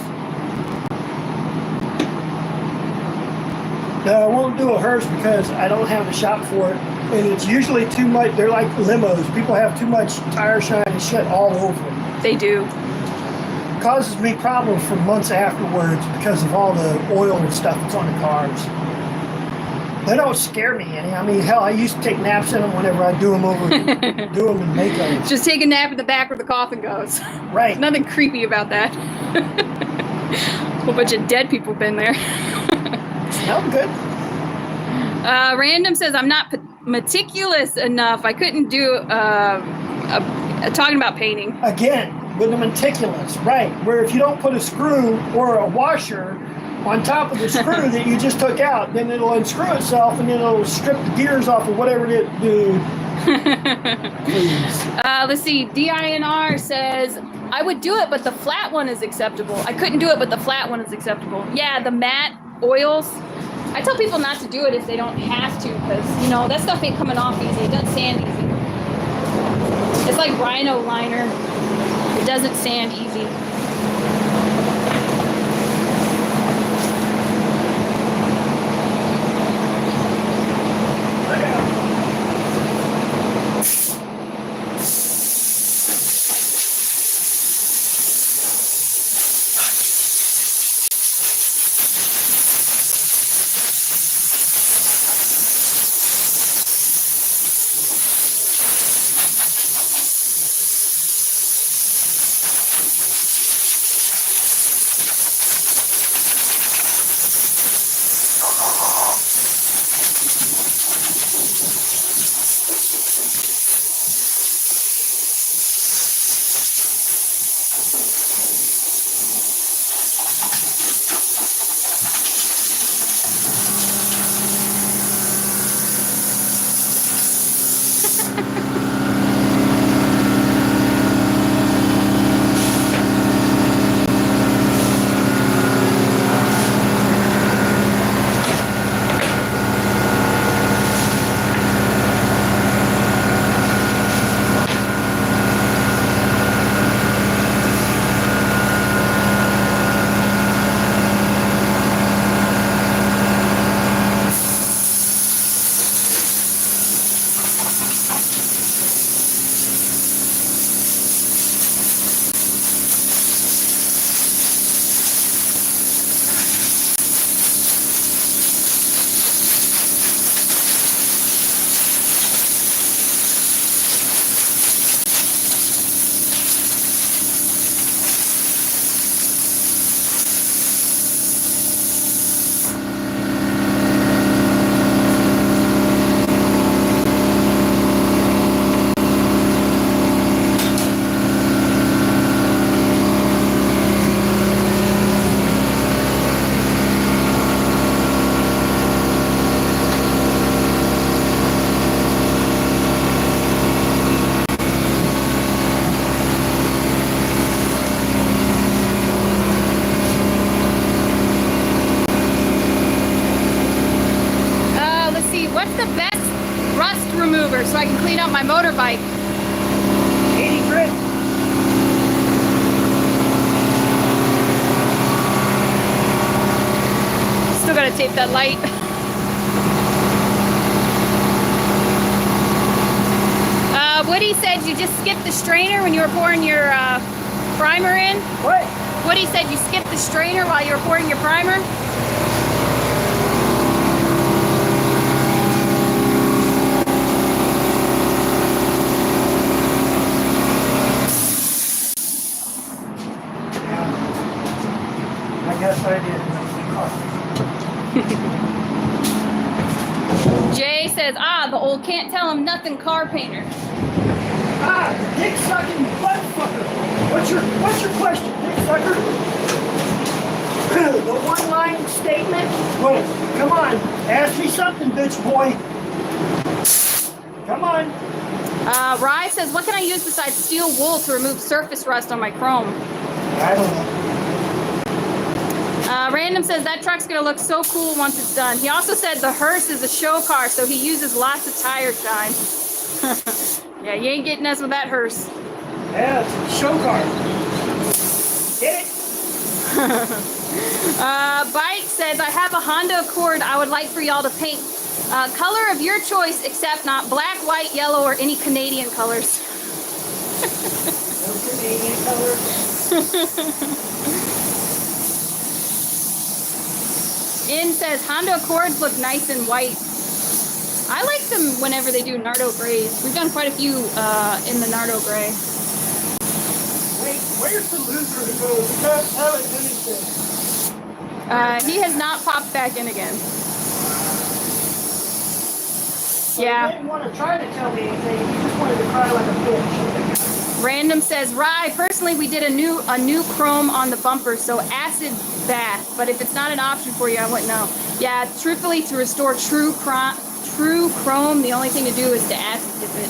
Speaker 2: No, I won't do a hearse because I don't have the shop for it. And it's usually too much. They're like limos. People have too much tire shine and shit all over them.
Speaker 1: They do.
Speaker 2: It causes me problems for months afterwards because of all the oil and stuff that's on the cars. They don't scare me any. I mean, hell, I used to take naps in them whenever I do them in makeup.
Speaker 1: Just take a nap in the back where the coffin goes.
Speaker 2: Right.
Speaker 1: Nothing creepy about that. A whole bunch of dead people been there.
Speaker 2: Smell good.
Speaker 1: Random says, I'm not meticulous enough. I couldn't do talking about painting.
Speaker 2: Again, with the meticulous, right. Where if you don't put a screw or a washer on top of the screw that you just took out, then it'll unscrew itself and then it'll strip the gears off of whatever it is. Dude, Please.
Speaker 1: Let's see. DINR says, I would do it, but the flat one is acceptable. I couldn't do it, but the flat one is acceptable. Yeah, the matte oils. I tell people not to do it if they don't have to, because, you know, that stuff ain't coming off easy. It doesn't sand easy. It's like rhino liner. It doesn't sand easy. So I can clean up my motorbike.
Speaker 2: 80 grit.
Speaker 1: Still gotta tape that light. Woody said you just skipped the strainer when you were pouring your primer in.
Speaker 2: What?
Speaker 1: Woody said you skipped the strainer while you were pouring your primer.
Speaker 2: Yes, I did.
Speaker 1: Jay says, the old can't tell him nothing car painter.
Speaker 2: Dick sucking butt fucker. What's your question, dick sucker? The one-line statement? Well, come on, ask me something, bitch boy. Come on.
Speaker 1: Rye says, what can I use besides steel wool to remove surface rust on my chrome?
Speaker 2: I don't know.
Speaker 1: Random says that truck's gonna look so cool once it's done. He also said the hearse is a show car, so he uses lots of tire shine. Yeah, you ain't getting us with that hearse.
Speaker 2: Yeah, it's a show car. Get it?
Speaker 1: Bike says, I have a Honda Accord I would like for y'all to paint. Color of your choice, except not black, white, yellow, or any Canadian colors.
Speaker 2: No Canadian colors.
Speaker 1: In says, Honda Accords look nice and white. I like them whenever they do Nardo grays. We've done quite a few in the Nardo gray.
Speaker 2: Wait, where's the loser to go? We haven't done anything.
Speaker 1: He has not popped back in again.
Speaker 2: Well,
Speaker 1: Yeah.
Speaker 2: He didn't want to try to tell me anything. He just wanted to cry like a bitch.
Speaker 1: Random says, Rye, personally we did a new chrome on the bumper, so acid bath. But if it's not an option for you, I wouldn't know. Yeah, truthfully, to restore true true chrome, the only thing to do is to acid dip it.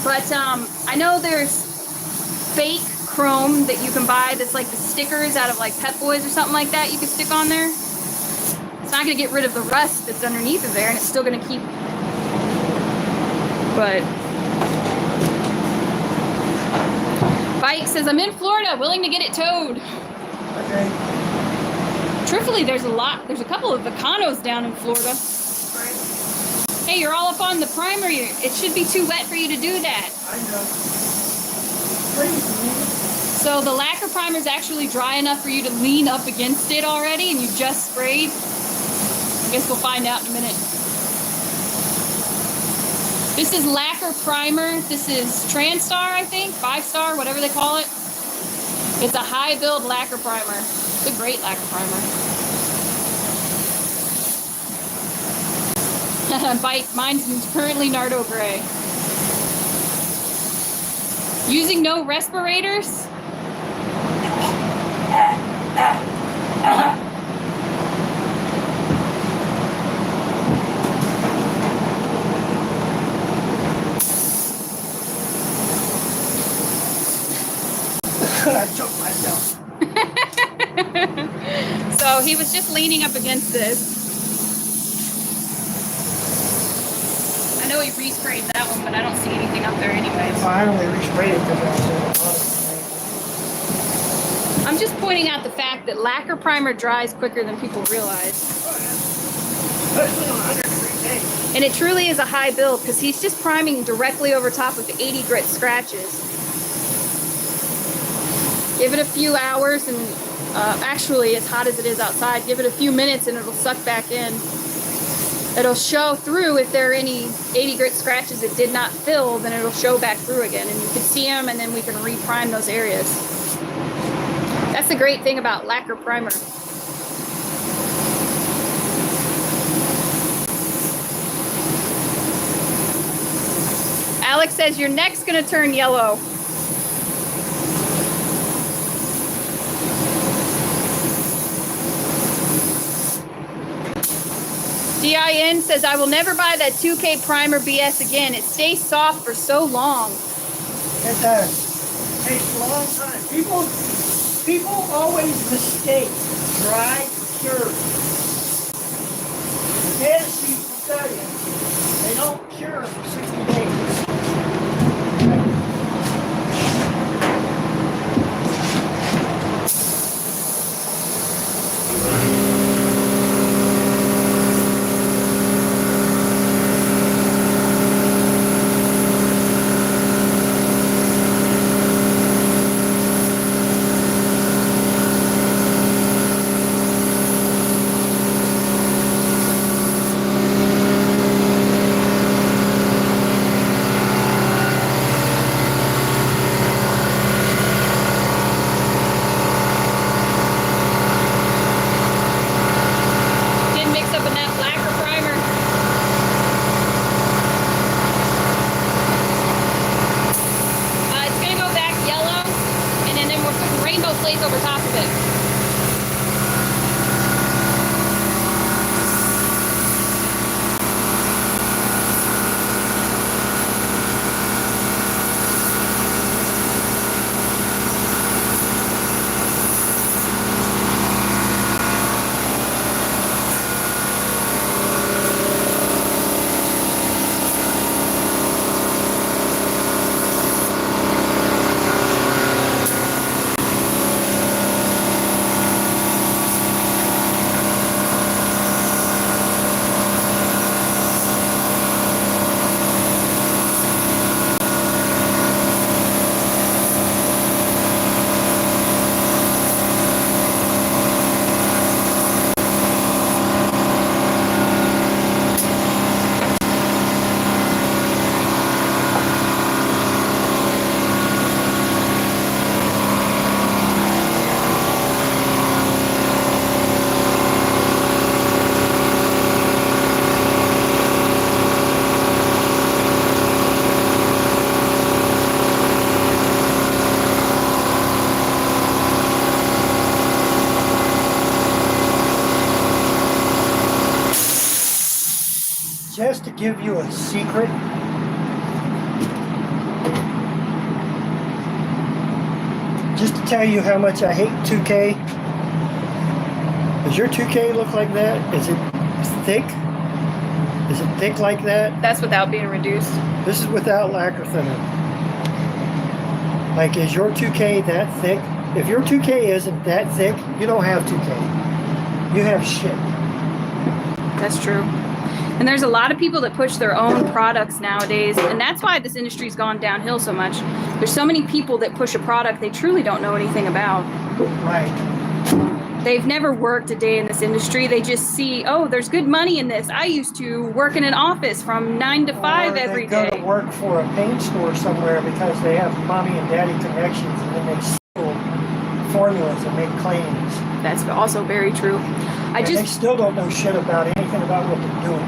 Speaker 1: But I know there's fake chrome that you can buy that's like the stickers out of like Pep Boys or something like that you can stick on there. It's not going to get rid of the rust that's underneath of there, and it's still going to keep. But Bike says, I'm in Florida, willing to get it towed.
Speaker 2: Okay.
Speaker 1: Truthfully, there's a couple of Vacanos down in Florida. Hey, you're all up on the primer. It should be too wet for you to do that.
Speaker 2: I know. Crazy.
Speaker 1: So the lacquer primer is actually dry enough for you to lean up against it already, and you just sprayed. I guess we'll find out in a minute. This is lacquer primer. This is TranStar, I think, 5-star, whatever they call it. It's a high build lacquer primer. It's a great lacquer primer. Bike, mine's currently Nardo Gray. Using no respirators?
Speaker 2: I choked myself.
Speaker 1: So he was just leaning up against this. I know he resprayed that one, but I don't see anything up there anyways.
Speaker 2: I only resprayed it because I was in the
Speaker 1: I'm just pointing out the fact that lacquer primer dries quicker than people realize.
Speaker 2: Especially on 100-degree day.
Speaker 1: And it truly is a high build because he's just priming directly over top of the 80 grit scratches. Give it a few hours and actually as hot as it is outside, give it a few minutes and it'll suck back in. It'll show through if there are any 80 grit scratches that did not fill, then it'll show back through again and you can see them and then we can reprime those areas. That's the great thing about lacquer primer. Alex says your neck's gonna turn yellow. DIN says, I will never buy that 2K primer BS again. It stays soft for so long.
Speaker 2: It does. It takes a long time. People always mistake dry cure. Yes, you tell you, they don't cure for 60 days. give you a secret? Just to tell you how much I hate 2K. Does your 2K look like that? Is it thick? Is it thick like that?
Speaker 1: That's without being reduced.
Speaker 2: This is without lacquer thinner. Like, is your 2K that thick? If your 2K isn't that thick, you don't have 2K. You have shit.
Speaker 1: That's true. And there's a lot of people that push their own products nowadays, and that's why this industry's gone downhill so much. There's so many people that push a product they truly don't know anything about.
Speaker 2: Right.
Speaker 1: They've never worked a day in this industry. They just see, oh, there's good money in this. I used to work in an office from 9 to 5 every day.
Speaker 2: They go to work for a paint store somewhere because they have mommy and daddy connections, and then they steal formulas and make claims.
Speaker 1: That's also very true.
Speaker 2: They still don't know shit about anything about what they're doing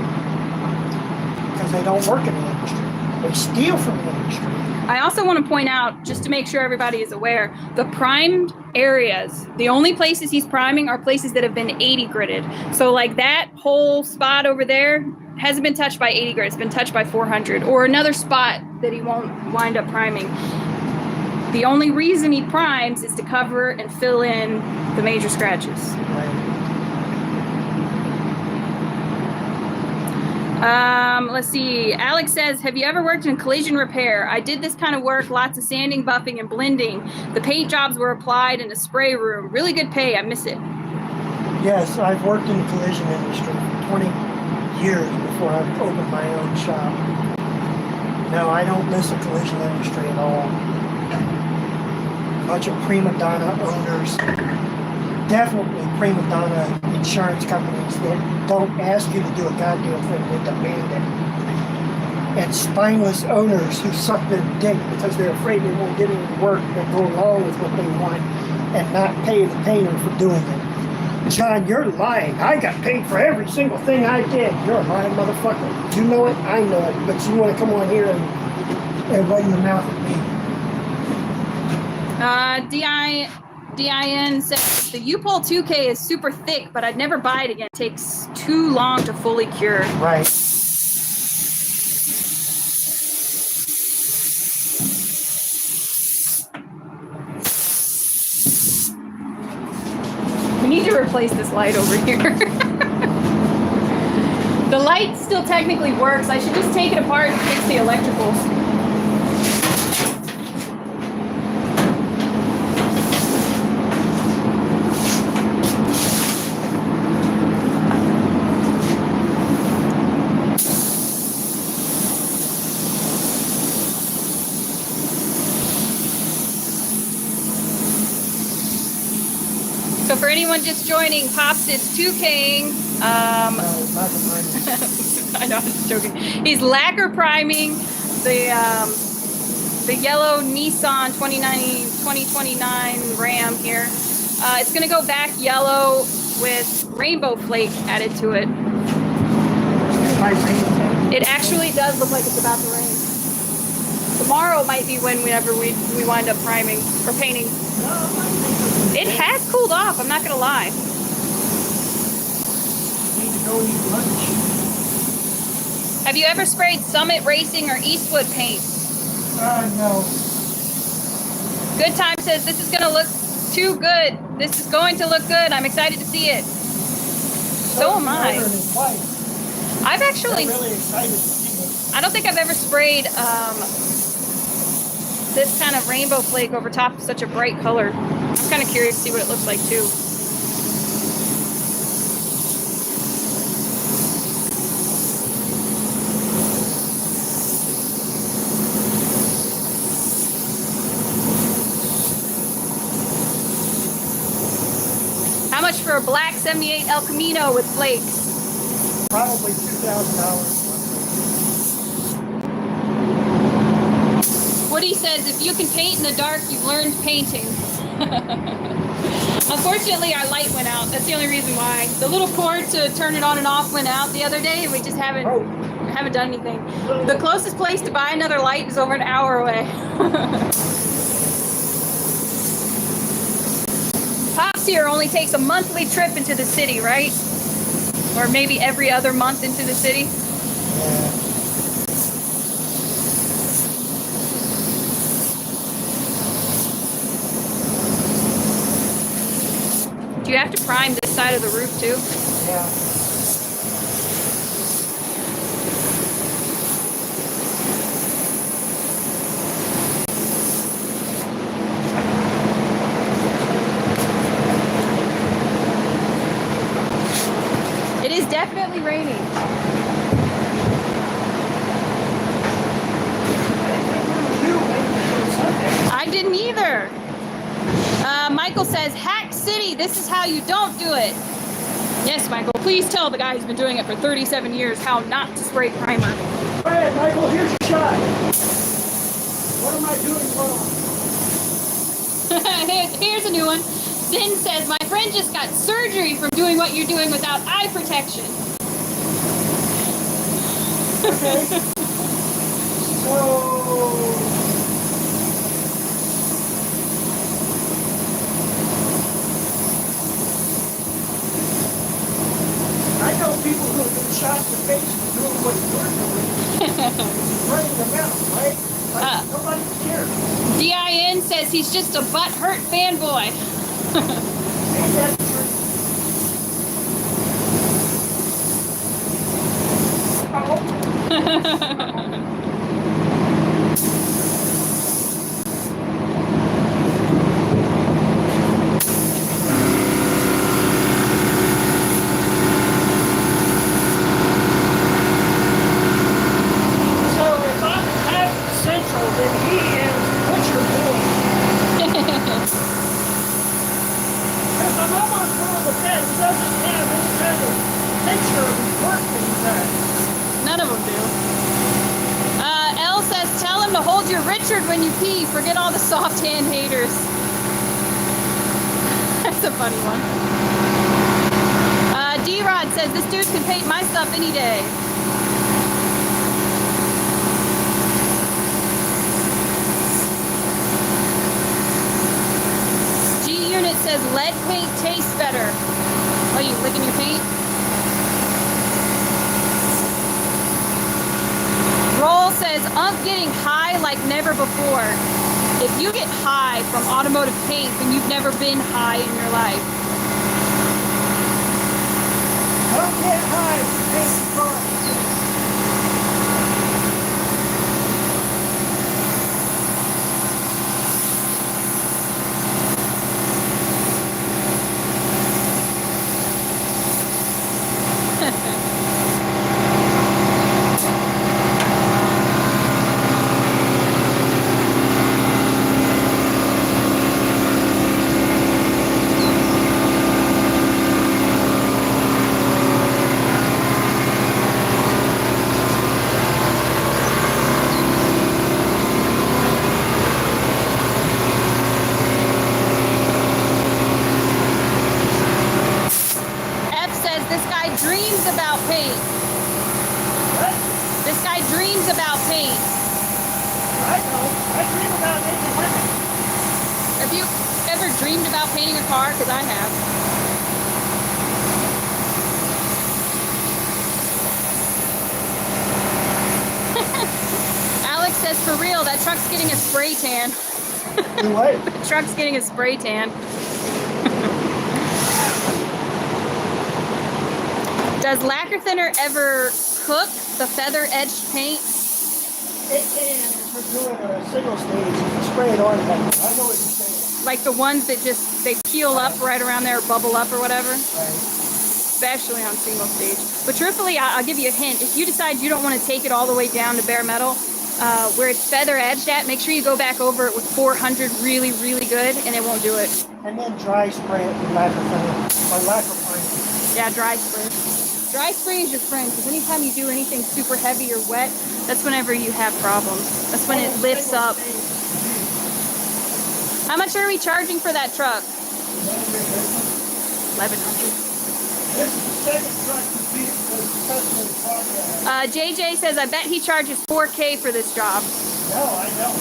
Speaker 2: because they don't work in the industry. They steal from the industry.
Speaker 1: I also want to point out, just to make sure everybody is aware, the primed areas, the only places he's priming are places that have been 80 gridded. So like that whole spot over there hasn't been touched by 80 grit. It's been touched by 400, or another spot that he won't wind up priming. The only reason he primes is to cover and fill in the major scratches.
Speaker 2: Right.
Speaker 1: Let's see. Alex says, have you ever worked in collision repair? I did this kind of work, lots of sanding, buffing, and blending. The paint jobs were applied in a spray room. Really good pay. I miss it.
Speaker 2: Yes, I've worked in the collision industry for 20 years before I opened my own shop. No, I don't miss the collision industry at all. A bunch of prima donna owners, definitely prima donna insurance companies that don't ask you to do a goddamn thing, they demand it. And spineless owners who suck their dick because they're afraid they won't get any work that go along with what they want and not pay the painter for doing it. John, you're lying. I got paid for every single thing I did. You're a lying motherfucker. You know it, I know it, but you want to come on here and run your mouth at me.
Speaker 1: DIN says, the U-Pole 2K is super thick, but I'd never buy it again. It takes too long to fully cure.
Speaker 2: Right.
Speaker 1: We need to replace this light over here. The light still technically works. I should just take it apart and fix the electricals. So for anyone just joining, Pops is 2K'ing.
Speaker 2: No, not the
Speaker 1: I know, I'm just joking. He's lacquer priming the yellow Nissan 2029 Ram here. It's going to go back yellow with rainbow flake added to it. It actually does look like it's about to rain. Tomorrow might be whenever we wind up priming or painting. It has cooled off, I'm not going to lie.
Speaker 2: Need to go eat lunch.
Speaker 1: Have you ever sprayed Summit Racing or Eastwood paint?
Speaker 2: No.
Speaker 1: Good Time says, this is going to look too good. This is going to look good. I'm excited to see it. So am I. I've actually...
Speaker 2: I'm really excited to see it.
Speaker 1: I don't think I've ever sprayed this kind of rainbow flake over top of such a bright color. I'm kind of curious to see what it looks like too. How much for a black 78 El Camino with flakes?
Speaker 2: Probably $2,000.
Speaker 1: Woody says, if you can paint in the dark, you've learned painting. Unfortunately, our light went out. That's the only reason why. The little cord to turn it on and off went out the other day, and we just haven't done anything. The closest place to buy another light is over an hour away. Pops here only takes a monthly trip into the city, right? Or maybe every other month into the city.
Speaker 2: Yeah.
Speaker 1: Do you have to prime this side of the roof too?
Speaker 2: Yeah.
Speaker 1: It is definitely raining. I didn't either. Michael says, Hack City, this is how you don't do it. Yes, Michael, please tell the guy who's been doing it for 37 years how not to spray primer.
Speaker 2: All right, Michael, here's your shot. What am I doing wrong?
Speaker 1: Here's a new one. Sin says, my friend just got surgery from doing what you're doing without eye protection.
Speaker 2: Okay. So... I know people who have been shot in the face for doing what you're doing. Running their mouth, right? Like, nobody cares.
Speaker 1: DIN says he's just a butthurt fanboy.
Speaker 2: Ain't that true?
Speaker 1: None of them do. L says, tell him to hold your Richard when you pee. Forget all the soft hand haters. That's a funny one. D-Rod says, this dude can paint my stuff any day. G-Unit says, lead paint tastes better. Oh, you licking your paint? Roll says, getting high like never before. If you get high from automotive paint, then you've never been high in your life.
Speaker 2: Don't get high from painting cars.
Speaker 1: Spray tan.
Speaker 2: What?
Speaker 1: The truck's getting a spray tan. Does lacquer thinner ever cook the feather edged paint?
Speaker 2: It can. If we're doing a single stage, you can spray it on like that. I know what you're saying.
Speaker 1: Like the ones that just, they peel up right around there, bubble up or whatever?
Speaker 2: Right.
Speaker 1: Especially on single stage. But truthfully, I'll give you a hint. If you decide you don't want to take it all the way down to bare metal, where it's feather edged at, make sure you go back over it with 400 really, really good, and it won't do it.
Speaker 2: And then dry spray it with lacquer thinner or lacquer primer.
Speaker 1: Yeah, dry spray. Dry spray is your friend, because anytime you do anything super heavy or wet, that's whenever you have problems. That's when it lifts up. How much are we charging for that truck? $1,100.
Speaker 2: This is the second truck to beat the customer podcast.
Speaker 1: JJ says, I bet he charges $4K for this job.
Speaker 2: No, I don't.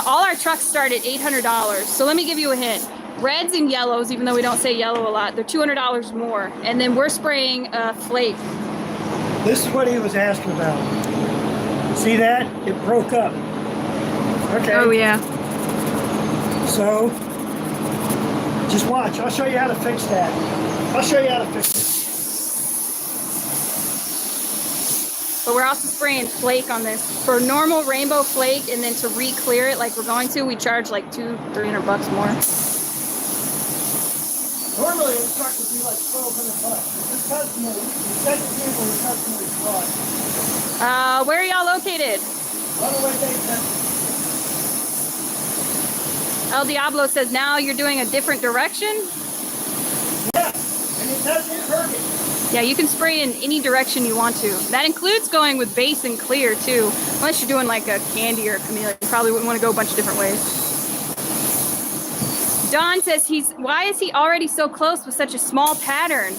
Speaker 1: All our trucks start at $800. So let me give you a hint. Reds and yellows, even though we don't say yellow a lot, they're $200 more. And then we're spraying flake.
Speaker 2: This is what he was asking about. See that? It broke up. Okay.
Speaker 1: Oh, yeah.
Speaker 2: So, Just watch. I'll show you how to fix that. I'll show you how to fix it.
Speaker 1: But we're also spraying flake on this. For normal rainbow flake, and then to re-clear it like we're going to, we charge like $200-300 more.
Speaker 2: Normally a truck would be like $1,200. This customer, the second vehicle the customer is brought.
Speaker 1: Where are y'all located?
Speaker 2: Runaway Bay, Texas.
Speaker 1: El Diablo says now you're doing a different direction.
Speaker 2: Yeah, and it doesn't hurt it.
Speaker 1: Yeah, you can spray in any direction you want to. That includes going with base and clear too. Unless you're doing like a candy or a chameleon, you probably wouldn't want to go a bunch of different ways. Don says why is he already so close with such a small pattern?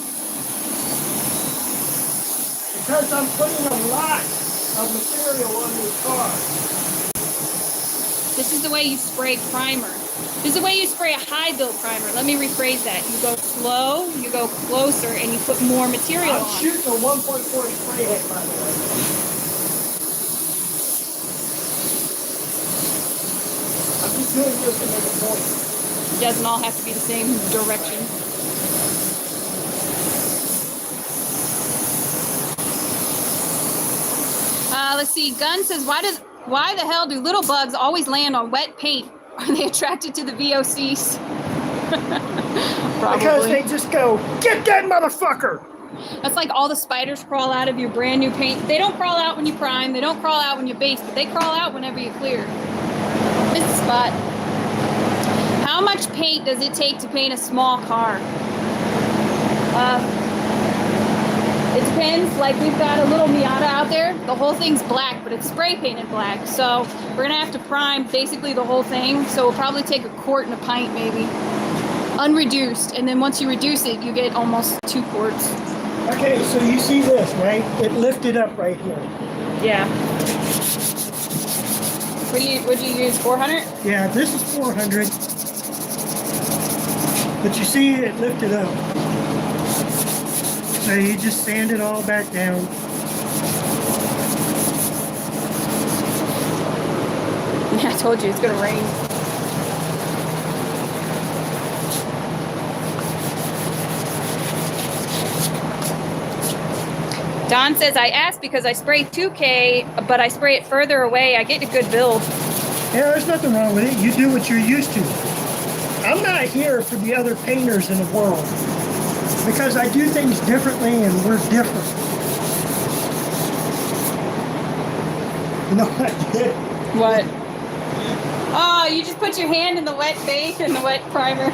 Speaker 2: Because I'm putting a lot of material on this car.
Speaker 1: This is the way you spray primer. This is the way you spray a high build primer. Let me rephrase that. You go slow, you go closer, and you put more material on.
Speaker 2: I'm shooting a 1.4 spray head, by the way. I'm just doing this to make a point.
Speaker 1: It doesn't all have to be the same direction. Let's see. Gunn says, why the hell do little bugs always land on wet paint? Are they attracted to the VOCs? Probably.
Speaker 2: Because they just go, get that motherfucker!
Speaker 1: That's like all the spiders crawl out of your brand new paint. They don't crawl out when you prime. They don't crawl out when you base, but they crawl out whenever you clear. Missed the spot. How much paint does it take to paint a small car? It depends. Like we've got a little Miata out there. The whole thing's black, but it's spray painted black. So we're gonna have to prime basically the whole thing. So we'll probably take a quart and a pint maybe. Unreduced. And then once you reduce it, you get almost 2 quarts.
Speaker 2: Okay, so you see this, right? It lifted up right here.
Speaker 1: Yeah. Would you use 400?
Speaker 2: Yeah, this is 400. But you see it lifted up. So you just sand it all back down.
Speaker 1: I told you it's gonna rain. Don says, I asked because I spray 2K, but I spray it further away. I get a good build.
Speaker 2: Yeah, there's nothing wrong with it. You do what you're used to. I'm not here for the other painters in the world. Because I do things differently and we're different. You know what I did?
Speaker 1: What? Oh, you just put your hand in the wet base and the wet primer.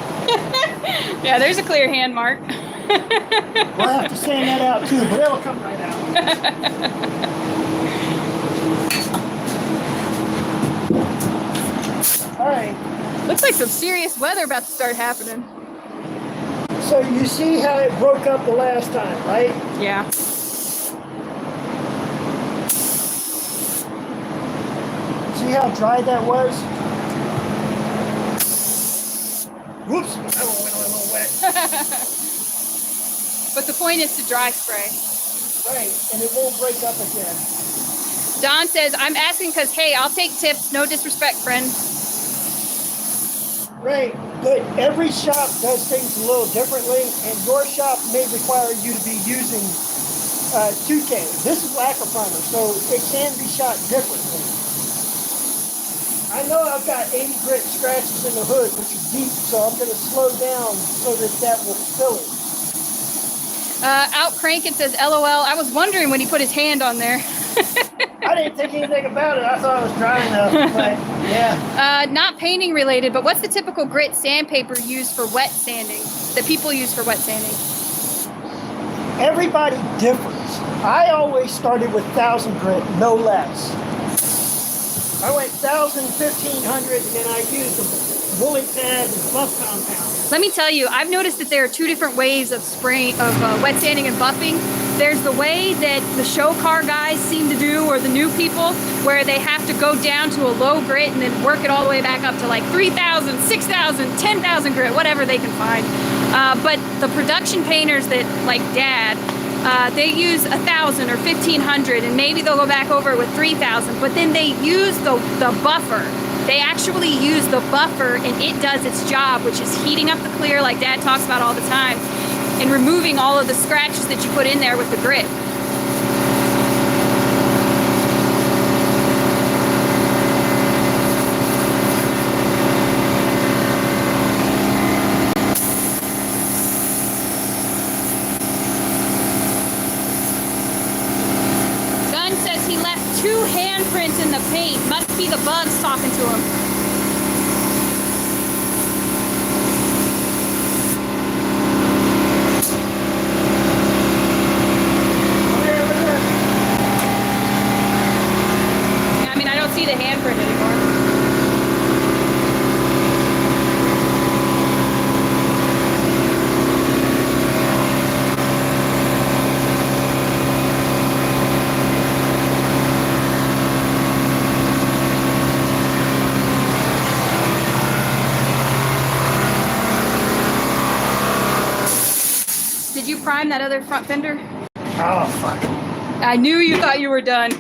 Speaker 1: Yeah, there's a clear hand mark.
Speaker 2: We'll have to sand that out too, but it'll come right out. All right.
Speaker 1: Looks like some serious weather about to start happening.
Speaker 2: So you see how it broke up the last time, right?
Speaker 1: Yeah.
Speaker 2: See how dry that was? Whoops, that one went a little wet.
Speaker 1: But the point is to dry spray.
Speaker 2: Right, and it won't break up again.
Speaker 1: Don says, I'm asking because, hey, I'll take tips. No disrespect, friend.
Speaker 2: Right, but every shop does things a little differently, and your shop may require you to be using 2K. This is lacquer primer, so it can be shot differently. I know I've got 80 grit scratches in the hood, which are deep, so I'm going to slow down so that will fill it.
Speaker 1: Out Crank it says, LOL. I was wondering when he put his hand on there.
Speaker 2: I didn't think anything about it. I thought it was dry enough, but yeah.
Speaker 1: Not painting related, but what's the typical grit sandpaper used for wet sanding that people use for wet sanding?
Speaker 2: Everybody differs. I always started with 1,000 grit, no less. I went 1,000, 1,500, and then I used a woolly pad and buff compound.
Speaker 1: Let me tell you, I've noticed that there are 2 different ways of wet sanding and buffing. There's the way that the show car guys seem to do, or the new people, where they have to go down to a low grit and then work it all the way back up to like 3,000, 6,000, 10,000 grit, whatever they can find. But the production painters that, like Dad, they use 1,000 or 1,500, and maybe they'll go back over it with 3,000, but then they use the buffer. They actually use the buffer, and it does its job, which is heating up the clear like Dad talks about all the time, and removing all of the scratches that you put in there with the grip. In the paint. Must be the bugs talking to him. I mean, I don't see the handprint anymore. Did you prime that other front fender?
Speaker 2: Oh, fuck.
Speaker 1: I knew you thought you were done.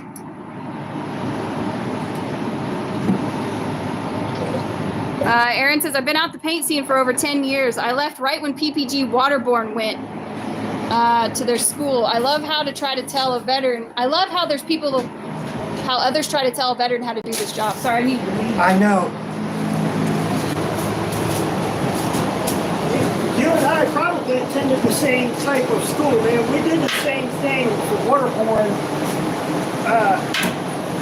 Speaker 1: Aaron says, I've been out the paint scene for over 10 years. I left right when PPG Waterborne went to their school. I love how to try to tell a veteran. I love how there's people, how others try to tell a veteran how to do this job. Sorry, I need to leave.
Speaker 2: I know. You and I probably attended the same type of school, man. We did the same thing for Waterborne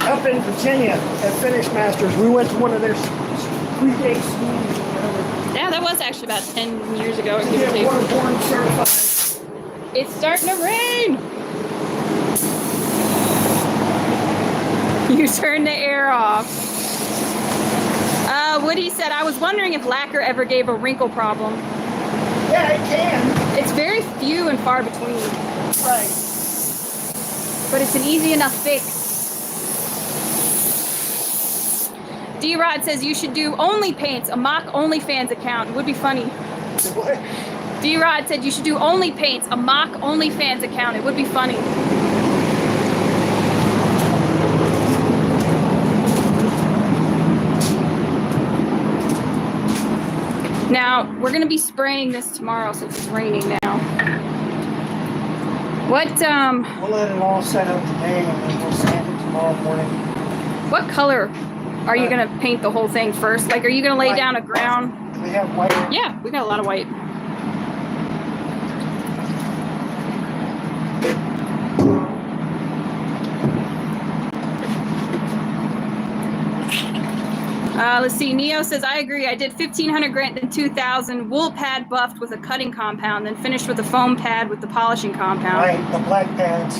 Speaker 2: up in Virginia at Finish Masters. We went to one of their 3-day schools or whatever.
Speaker 1: Yeah, that was actually about 10 years ago.
Speaker 2: Yeah, Waterborne certified.
Speaker 1: It's starting to rain. You turned the air off. Woody said, I was wondering if lacquer ever gave a wrinkle problem.
Speaker 2: Yeah, it can.
Speaker 1: It's very few and far between.
Speaker 2: Right.
Speaker 1: But it's an easy enough fix. D-Rod says you should do only paints, a mock OnlyFans account. It would be funny.
Speaker 2: What?
Speaker 1: D-Rod said you should do only paints, a mock OnlyFans account. It would be funny. Now, we're going to be spraying this tomorrow since it's raining now. What,
Speaker 2: We'll let it all set up today and then we'll sand it tomorrow morning.
Speaker 1: what color are you going to paint the whole thing first? Like, are you going to lay
Speaker 2: White.
Speaker 1: down a ground?
Speaker 2: Do we have white?
Speaker 1: Yeah, we got a lot of white. Let's see. Neo says, I agree. I did 1,500 grit and 2,000 wool pad buffed with a cutting compound, then finished with a foam pad with the polishing compound.
Speaker 2: Right, the black pads.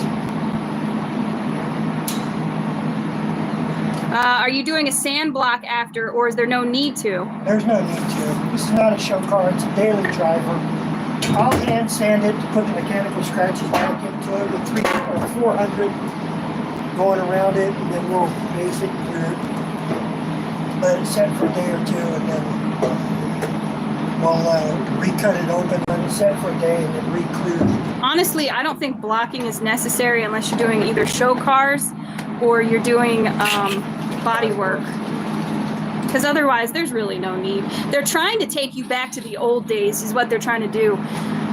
Speaker 1: Are you doing a sand block after, or is there no need to?
Speaker 2: There's no need to. This is not a show car. It's a daily driver. I'll hand sand it to put the mechanical scratches back into it with 300 or 400 going around it, and then we'll base it, clear it, let it set for a day or two, and then we'll recut it open, let it set for a day, and then re-clear.
Speaker 1: Honestly, I don't think blocking is necessary unless you're doing either show cars or you're doing body work. Because otherwise, there's really no need. They're trying to take you back to the old days is what they're trying to do.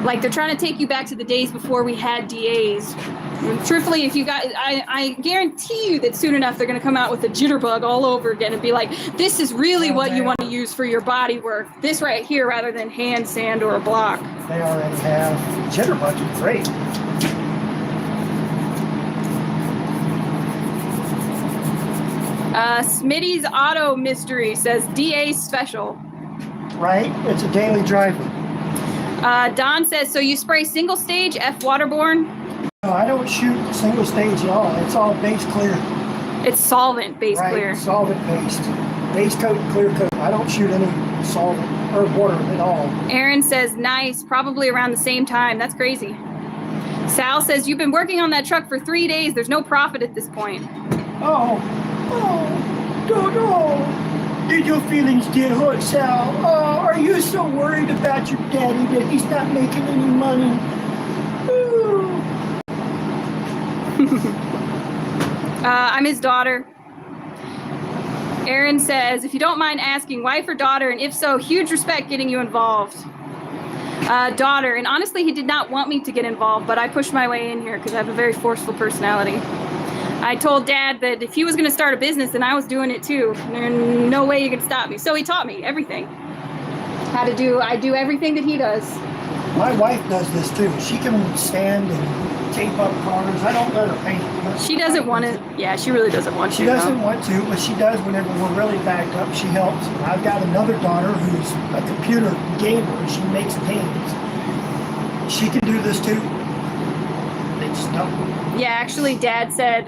Speaker 1: Like, they're trying to take you back to the days before we had DAs. And truthfully, if you got, I guarantee you that soon enough they're going to come out with a jitterbug all over again and be like, this is really what you want to use for your body work. This right here rather than hand sand or a block.
Speaker 2: They already have. Jitterbugs are great.
Speaker 1: Smitty's Auto Mystery says DA special.
Speaker 2: Right? It's a daily driver.
Speaker 1: Don says, so you spray single stage F Waterborne?
Speaker 2: No, I don't shoot single stage at all. It's all base clear.
Speaker 1: It's solvent base
Speaker 2: Right,
Speaker 1: clear.
Speaker 2: solvent based. Base coat and clear coat. I don't shoot any solvent or water at all.
Speaker 1: Aaron says, nice, probably around the same time. That's crazy. Sal says, you've been working on that truck for 3 days. There's no profit at this point.
Speaker 2: Oh, did your feelings get hurt, Sal? Oh, are you so worried about your daddy that he's not making any money? Ooh.
Speaker 1: I'm his daughter. Aaron Aaron says, if you don't mind asking, wife or daughter, and if so, huge respect getting you involved. Daughter, and honestly, he did not want me to get involved, but I pushed my way in here because I have a very forceful personality. I told Dad that if he was going to start a business, then I was doing it too. There's no way you could stop me. So he taught me everything. I do everything that he does.
Speaker 2: My wife does this too. She can stand and tape up cars. I don't let her paint.
Speaker 1: She doesn't want to. Yeah, she really doesn't want to.
Speaker 2: She doesn't want to, but she does whenever we're really backed up. She helps. I've got another daughter who's a computer gamer. And she makes games. She can do this too. They just don't.
Speaker 1: Yeah, actually, Dad said,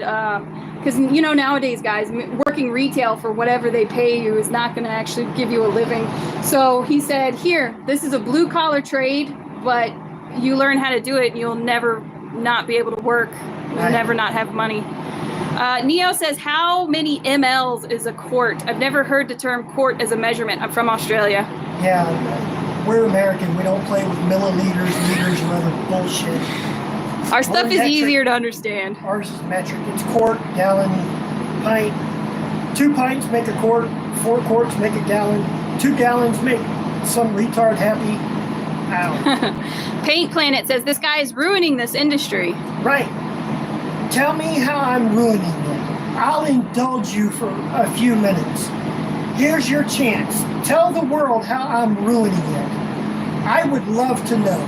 Speaker 1: because, you know, nowadays, guys, working retail for whatever they pay you is not going to actually give you a living. So he said, here, this is a blue-collar trade, but you learn how to do it, and you'll never not be able to work. You'll never not have money. Neo says, how many mLs is a quart? I've never heard the term quart as a measurement. I'm from Australia.
Speaker 2: Yeah, we're American. We don't play with milliliters, liters, or other bullshit.
Speaker 1: Our stuff is easier to understand.
Speaker 2: Ours is metric. It's quart, gallon, pint. 2 pints make a quart. 4 quarts make a gallon. 2 gallons make some retard happy. Ow.
Speaker 1: Paint Planet says, this guy is ruining this industry.
Speaker 2: Right. Tell me how I'm ruining it. I'll indulge you for a few minutes. Here's your chance. Tell the world how I'm ruining it. I would love to know.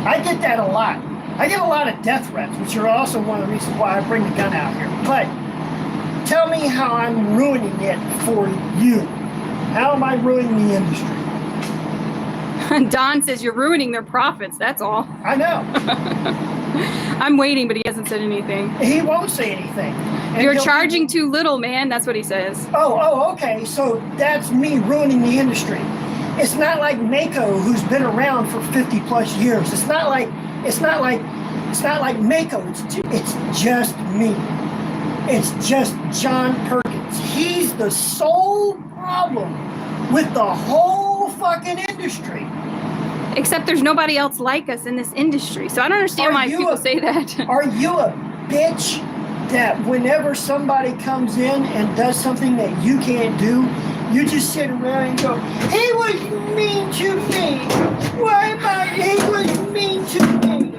Speaker 2: I get that a lot. I get a lot of death threats, which are also one of the reasons why I bring the gun out here. But tell me how I'm ruining it for you. How am I ruining the industry?
Speaker 1: Don says you're ruining their profits. That's all.
Speaker 2: I know.
Speaker 1: I'm waiting, but he hasn't said anything.
Speaker 2: He won't say anything. And
Speaker 1: you're charging too little, man. That's what he says.
Speaker 2: Oh, okay. So that's me ruining the industry. It's not like Mako, who's been around for 50 plus years. It's not like Mako. It's just me. It's just John Perkins. He's the sole problem with the whole fucking industry.
Speaker 1: Except there's nobody else like us in this industry. So I don't understand why people say that.
Speaker 2: Are you a bitch that whenever somebody comes in and does something that you can't do, you just sit around and go, he was mean to me. Why am he was mean to me?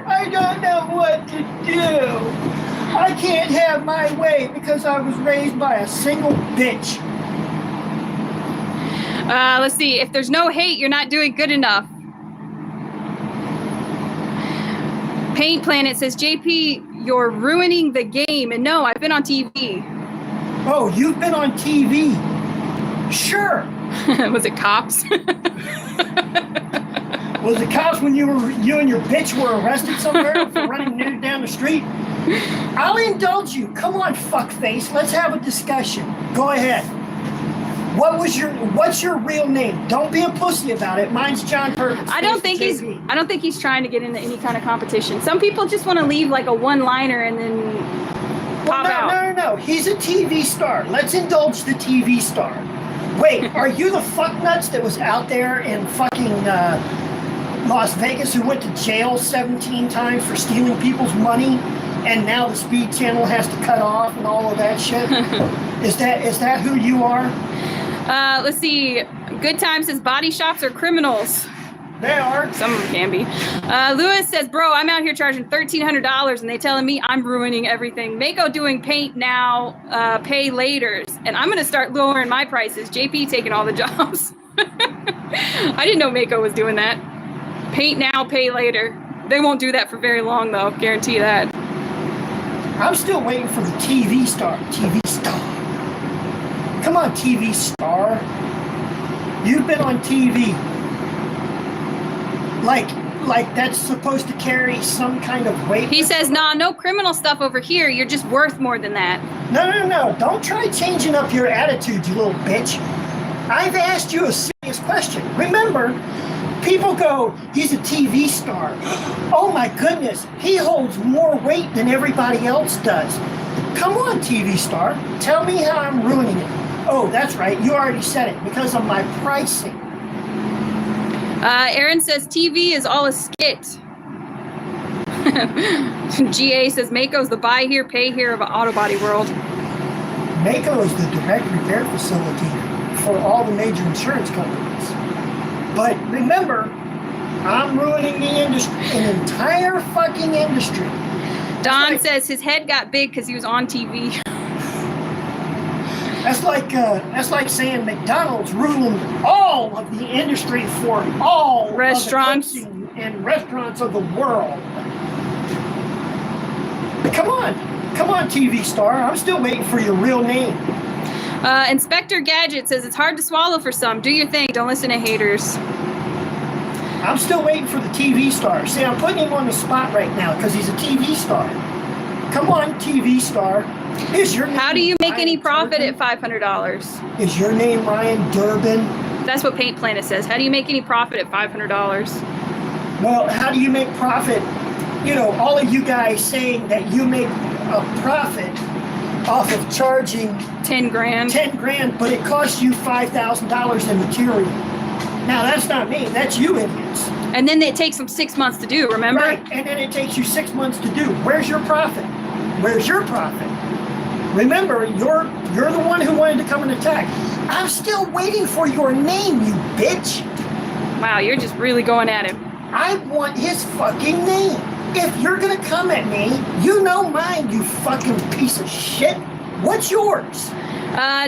Speaker 2: I don't know what to do. I can't have my way because I was raised by a single bitch.
Speaker 1: Let's see. If there's no hate, you're not doing good enough. Paint Planet says, JP, you're ruining the game. And no, I've been on TV.
Speaker 2: Oh, you've been on TV? Sure.
Speaker 1: Was it Cops?
Speaker 2: Was it Cops when you and your bitch were arrested somewhere for running nude down the street? I'll indulge you. Come on, fuckface. Let's have a discussion. Go ahead. What's your real name? Don't be a pussy about it. Mine's John Perkins.
Speaker 1: I don't think he's trying to get into any kind of competition. Some people just want to leave like a one-liner and then pop out.
Speaker 2: No. He's a TV star. Let's indulge the TV star. Wait, are you the fucknuts that was out there in fucking Las Vegas who went to jail 17 times for stealing people's money, and now the Speed Channel has to cut off and all of that shit? Is that who you are?
Speaker 1: Let's see. Good Time says body shops are criminals.
Speaker 2: They are.
Speaker 1: Some of them can be. Lewis says, bro, I'm out here charging $1,300 and they telling me I'm ruining everything. Mako doing paint now, pay laters. And I'm going to start lowering my prices. JP taking all the jobs. I didn't know Mako was doing that. Paint now, pay later. They won't do that for very long, though. Guarantee that.
Speaker 2: I'm still waiting for the TV star. TV star. Come on, TV star. You've been on TV. Like that's supposed to carry some kind of weight.
Speaker 1: He says, nah, no criminal stuff over here. You're just worth more than that.
Speaker 2: No. Don't try changing up your attitude, you little bitch. I've asked you a serious question. Remember, people go, he's a TV star. Oh my goodness, he holds more weight than everybody else does. Come on, TV star. Tell me how I'm ruining it. Oh, that's right. You already said it because of my pricing.
Speaker 1: Aaron says TV is all a skit. GA says Mako's the buy here, pay here of an auto body world.
Speaker 2: Mako is the direct repair facility for all the major insurance companies. But remember, I'm ruining the industry, an entire fucking industry.
Speaker 1: Don says his head got big because he was on TV.
Speaker 2: That's like saying McDonald's ruined all of the industry for all
Speaker 1: restaurants
Speaker 2: of the cooking and restaurants of the world. Come on, TV star. I'm still waiting for your real name.
Speaker 1: Inspector Gadget says it's hard to swallow for some. Do your thing. Don't listen to haters.
Speaker 2: I'm still waiting for the TV star. See, I'm putting him on the spot right now because he's a TV star. Come on, TV star. Is your name
Speaker 1: How do you make
Speaker 2: Ryan
Speaker 1: any profit
Speaker 2: Durbin?
Speaker 1: at $500?
Speaker 2: Is your name Ryan Durbin?
Speaker 1: That's what Paint Planet says. How do you make any profit at $500?
Speaker 2: Well, how do you make profit? You know, all of you guys saying that you make a profit off of charging
Speaker 1: 10 grand.
Speaker 2: 10 grand, but it costs you $5,000 in material. Now, that's not me. That's you idiots.
Speaker 1: And then it takes them 6 months to do, remember?
Speaker 2: Right, and then it takes you 6 months to do. Where's your profit? Where's your profit? Remember, you're the one who wanted to come and attack. I'm still waiting for your name, you bitch.
Speaker 1: Wow, you're just really going at him.
Speaker 2: I want his fucking name. If you're gonna come at me, you know mine, you fucking piece of shit. What's yours?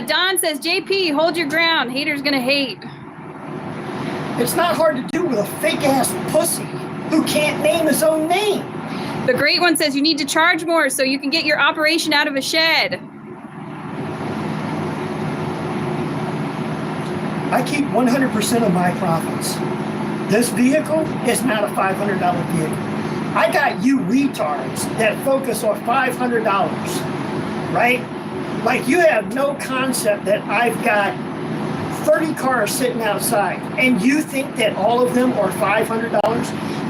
Speaker 1: Don says, JP, hold your ground. Haters gonna hate.
Speaker 2: It's not hard to do with a fake-ass pussy who can't name his own name.
Speaker 1: The great one says you need to charge more so you can get your operation out of a shed.
Speaker 2: I keep 100% of my profits. This vehicle is not a $500 vehicle. I got you retards that focus on $500, right? Like you have no concept that I've got 30 cars sitting outside and you think that all of them are $500?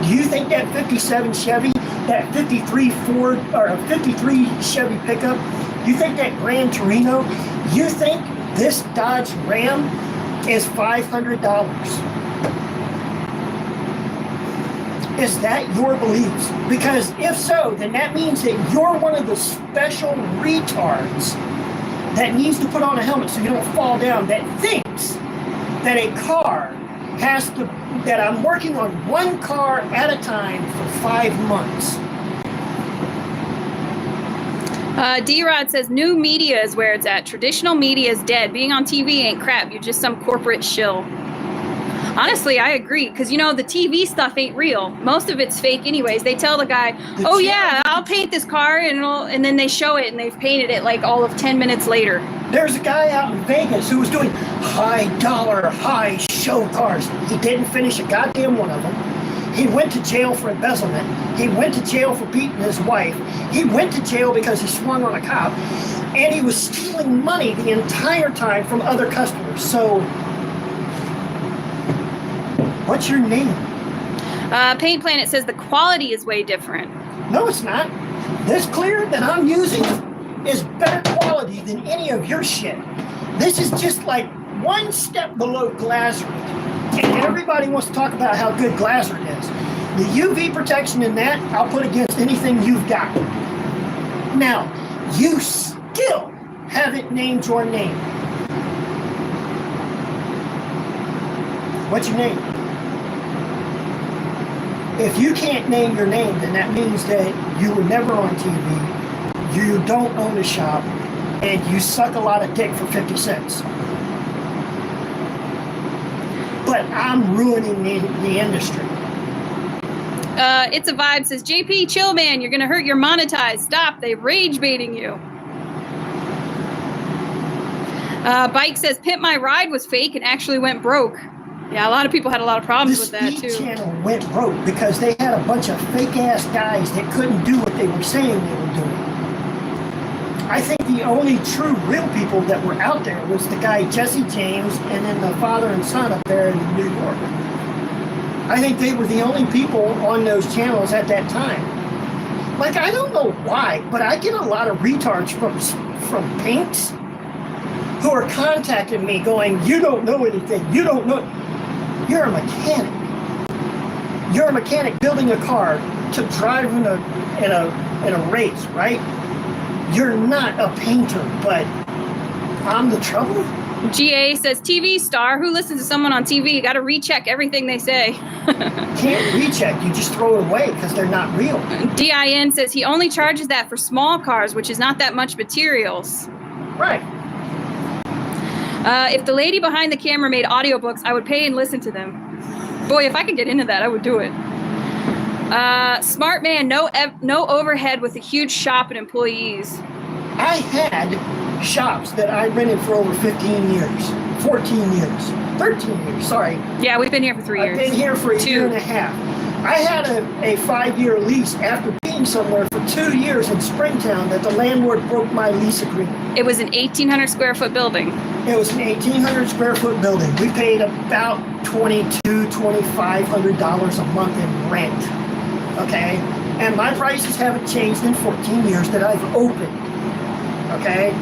Speaker 2: Do you think that 57 Chevy, that 53 Ford, or a 53 Chevy pickup, you think that Gran Torino, you think this Dodge Ram is $500? Is that your beliefs? Because if so, then that means that you're one of the special retards that needs to put on a helmet so you don't fall down, that thinks that a car has to, that I'm working on one car at a time for 5 months.
Speaker 1: D-Rod says new media is where it's at. Traditional media is dead. Being on TV ain't crap. You're just some corporate shill. Honestly, I agree. Because, you know, the TV stuff ain't real. Most of it's fake anyways. They tell the guy, oh, yeah, I'll paint this car. And then they show it and they've painted it like all of 10 minutes later.
Speaker 2: There's a guy out in Vegas who was doing high dollar, high show cars. He didn't finish a goddamn one of them. He went to jail for embezzlement. He went to jail for beating his wife. He went to jail because he swung on a cop. And he was stealing money the entire time from other customers. So, what's your name?
Speaker 1: Paint Planet says the quality is way different.
Speaker 2: No, it's not. This clear that I'm using is better quality than any of your shit. This is just like one step below Glazard. And everybody wants to talk about how good Glazard is. The UV protection in that, I'll put against anything you've got. Now, you still haven't named your name. What's your name? If you can't name your name, then that means that you were never on TV, you don't own a shop, and you suck a lot of dick for 50 cents. But I'm ruining the industry.
Speaker 1: It's a Vibe says, JP, chill, man. You're going to hurt your monetize. Stop. They rage baiting you. Bike says, Pimp My Ride was fake and actually went broke. Yeah, a lot of people had a lot of problems with that, too.
Speaker 2: The Speed Channel went broke because they had a bunch of fake-ass guys that couldn't do what they were saying they were doing. I think the only true real people that were out there was the guy Jesse James and then the father and son up there in New York. I think they were the only people on those channels at that time. Like, I don't know why, but I get a lot of retards from Pinks who are contacting me going, you don't know anything, you don't know. You're a mechanic. You're a mechanic building a car to drive in a race, right? You're not a painter, but I'm the trouble?
Speaker 1: GA says, TV star, who listens to someone on TV? You got to recheck everything they say.
Speaker 2: Can't recheck. You just throw it away because they're not real.
Speaker 1: DIN says he only charges that for small cars, which is not that much materials.
Speaker 2: Right.
Speaker 1: If the lady behind the camera made audiobooks, I would pay and listen to them. Boy, if I could get into that, I would do it. Smart man, no overhead with a huge shop and employees.
Speaker 2: I had shops that I rented for over 15 years, 14 years, 13 years, sorry.
Speaker 1: Yeah, we've been here for 3 years.
Speaker 2: I've been here for a year and a half. I had a 5-year lease after being somewhere for 2 years in Springtown that the landlord broke my lease agreement.
Speaker 1: It was an 1,800 square foot building.
Speaker 2: It was an 1,800 square foot building. We paid about $2,500 a month in rent, okay? And my prices haven't changed in 14 years that I've opened, okay?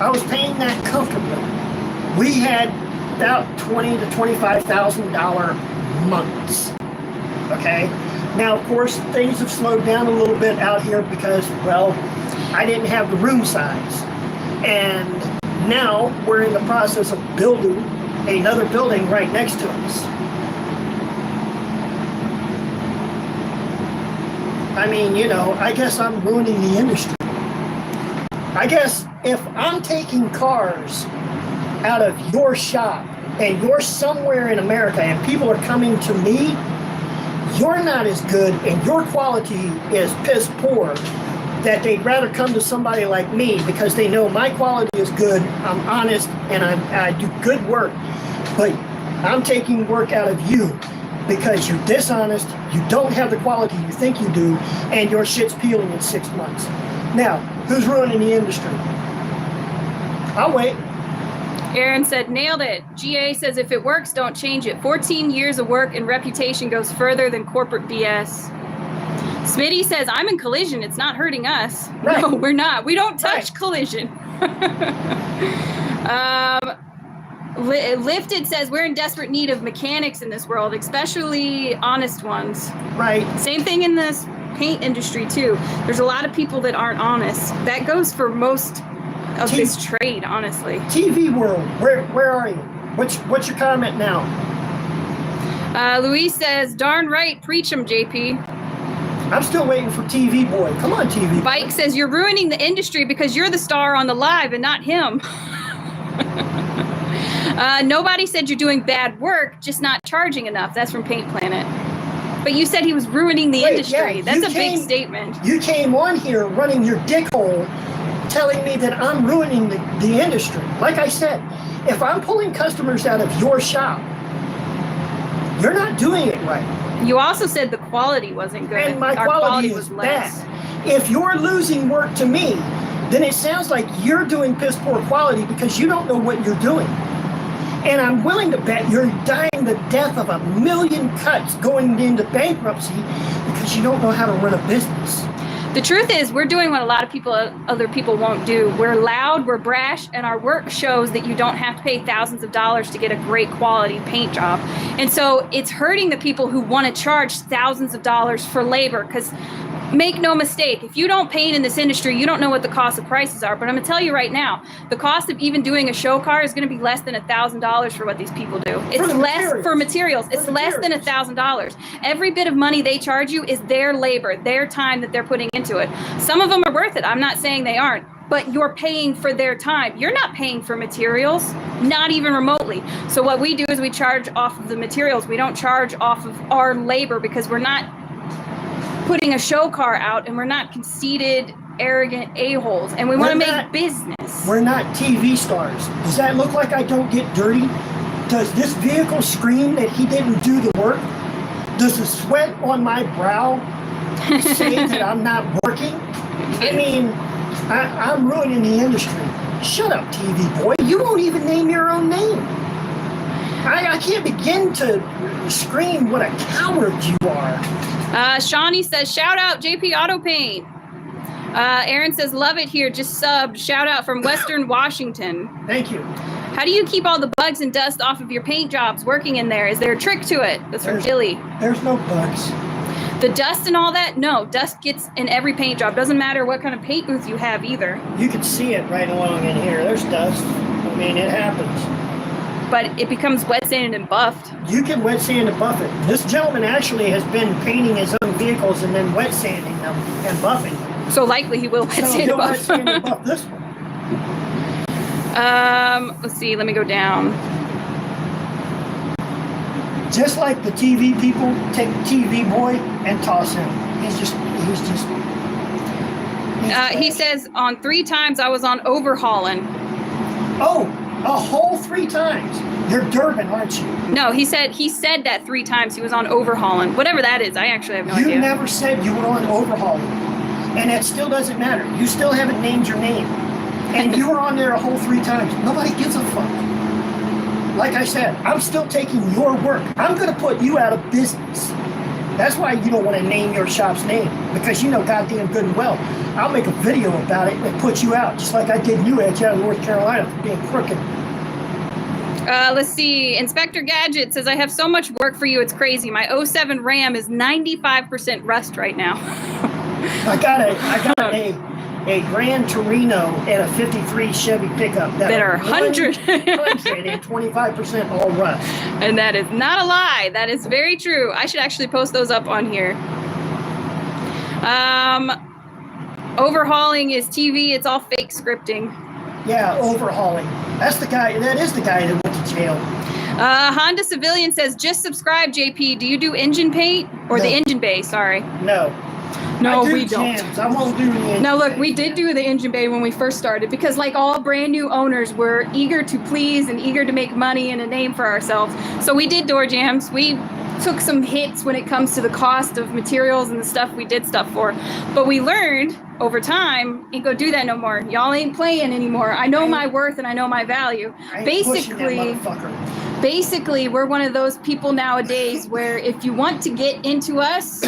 Speaker 2: I was paying that comfortably. We had about $20,000 to $25,000 months, okay? Now, of course, things have slowed down a little bit out here because, well, I didn't have the room size. And now we're in the process of building another building right next to us. I mean, you know, I guess I'm ruining the industry. I guess if I'm taking cars out of your shop and you're somewhere in America and people are coming to me, you're not as good and your quality is piss poor that they'd rather come to somebody like me because they know my quality is good, I'm honest, and I do good work. But I'm taking work out of you because you're dishonest, you don't have the quality you think you do, and your shit's peeling in 6 months. Now, who's ruining the industry? I'll wait.
Speaker 1: Aaron said, nailed it. GA says, if it works, don't change it. 14 years of work and reputation goes further than corporate BS. Smitty says, I'm in collision. It's not hurting us.
Speaker 2: Right.
Speaker 1: No, we're not. We don't touch
Speaker 2: Right.
Speaker 1: collision. Lifted says, we're in desperate need of mechanics in this world, especially honest ones.
Speaker 2: Right.
Speaker 1: Same thing in this paint industry, too. There's a lot of people that aren't honest. That goes for most of this trade, honestly.
Speaker 2: TV world, where are you? What's your comment now?
Speaker 1: Luis says, darn right, preach 'em, JP.
Speaker 2: I'm still waiting for TV boy. Come on, TV boy.
Speaker 1: Bike says, you're ruining the industry because you're the star on the live and not him. Nobody said you're doing bad work, just not charging enough. That's from Paint Planet. But you said he was ruining the industry.
Speaker 2: Yeah,
Speaker 1: that's a big statement.
Speaker 2: You came on here running your dick hole, telling me that I'm ruining the industry. Like I said, if I'm pulling customers out of your shop, you're not doing it right.
Speaker 1: You also said the quality wasn't good.
Speaker 2: And my
Speaker 1: Our
Speaker 2: quality
Speaker 1: was
Speaker 2: is
Speaker 1: less.
Speaker 2: bad. If you're losing work to me, then it sounds like you're doing piss poor quality because you don't know what you're doing. And I'm willing to bet you're dying the death of a million cuts going into bankruptcy because you don't know how to run a business.
Speaker 1: The truth is, we're doing what a lot of other people won't do. We're loud, we're brash, and our work shows that you don't have to pay thousands of dollars to get a great quality paint job. And so it's hurting the people who want to charge thousands of dollars for labor, because make no mistake, if you don't paint in this industry, you don't know what the cost of prices are. But I'm going to tell you right now, the cost of even doing a show car is going to be less than $1,000 for what these people do. It's less for materials. It's less than $1,000. Every bit of money they charge you is their labor, their time that they're putting into it. Some of them are worth it. I'm not saying they aren't, but you're paying for their time. You're not paying for materials, not even remotely. So what we do is we charge off of the materials. We don't charge off of our labor because we're not putting a show car out, and we're not conceited, arrogant a-holes, and we want to make business.
Speaker 2: We're not TV stars. Does that look like I don't get dirty? Does this vehicle scream that he didn't do the work? Does the sweat on my brow say that I'm not working? I mean, I'm ruining the industry. Shut up, TV boy. You won't even name your own name. I can't begin to scream what a coward you are.
Speaker 1: Shawnee says, shout out JP Auto Paint. Aaron says, love it here, just sub. Shout out from Western Washington.
Speaker 2: Thank you.
Speaker 1: How do you keep all the bugs and dust off of your paint jobs working in there? Is there a trick to it? That's from Jilly.
Speaker 2: There's no bugs.
Speaker 1: The dust and all that, no, dust gets in every paint job. Doesn't matter what kind of paint booth you have either.
Speaker 2: You can see it right along in here. There's dust. I mean, it happens.
Speaker 1: But it becomes wet sanded and buffed.
Speaker 2: You can wet sand and buff it. This gentleman actually has been painting his own vehicles and then wet sanding them and buffing them.
Speaker 1: So likely he will wet
Speaker 2: So
Speaker 1: sand
Speaker 2: he'll
Speaker 1: and buff.
Speaker 2: wet sand and buff this one.
Speaker 1: Let's see, let me go down.
Speaker 2: Just like the TV people take TV boy and toss him.
Speaker 1: He says on 3 times I was on overhauling.
Speaker 2: Oh, a whole 3 times. You're Durban, aren't you?
Speaker 1: No, he said that 3 times he was on overhauling. Whatever that is, I actually have no idea.
Speaker 2: You never said you were on overhauling. And it still doesn't matter. You still haven't named your name. And you were on there a whole 3 times. Nobody gives a fuck. Like I said, I'm still taking your work. I'm going to put you out of business. That's why you don't want to name your shop's name. Because you know goddamn good and well, I'll make a video about it and put you out. Just like I did you out of North Carolina for being crooked.
Speaker 1: Let's see. Inspector Gadget says, I have so much work for you. It's crazy. My 07 Ram is 95% rust right now.
Speaker 2: I got a Gran Torino and a 53 Chevy pickup that
Speaker 1: are
Speaker 2: 125% all rust.
Speaker 1: And that is not a lie. That is very true. I should actually post those up on here. Overhauling is TV. It's all fake scripting.
Speaker 2: Yeah, overhauling. That is the guy that went to jail.
Speaker 1: Honda Civilian says, just subscribe, JP. Do you do engine paint? Or
Speaker 2: No.
Speaker 1: the engine bay, sorry.
Speaker 2: No.
Speaker 1: No,
Speaker 2: I
Speaker 1: we don't.
Speaker 2: jams. I won't do the engine
Speaker 1: Now, look,
Speaker 2: bay.
Speaker 1: we did do the engine bay when we first started because, like all brand new owners, we're eager to please and eager to make money and a name for ourselves. So we did door jams. We took some hits when it comes to the cost of materials and the stuff we did stuff for. But we learned over time, ain't go do that no more. Y'all ain't playing anymore. I know my worth and I know my value.
Speaker 2: I ain't pushing that motherfucker.
Speaker 1: Basically, we're one of those people nowadays where if you want to get into us,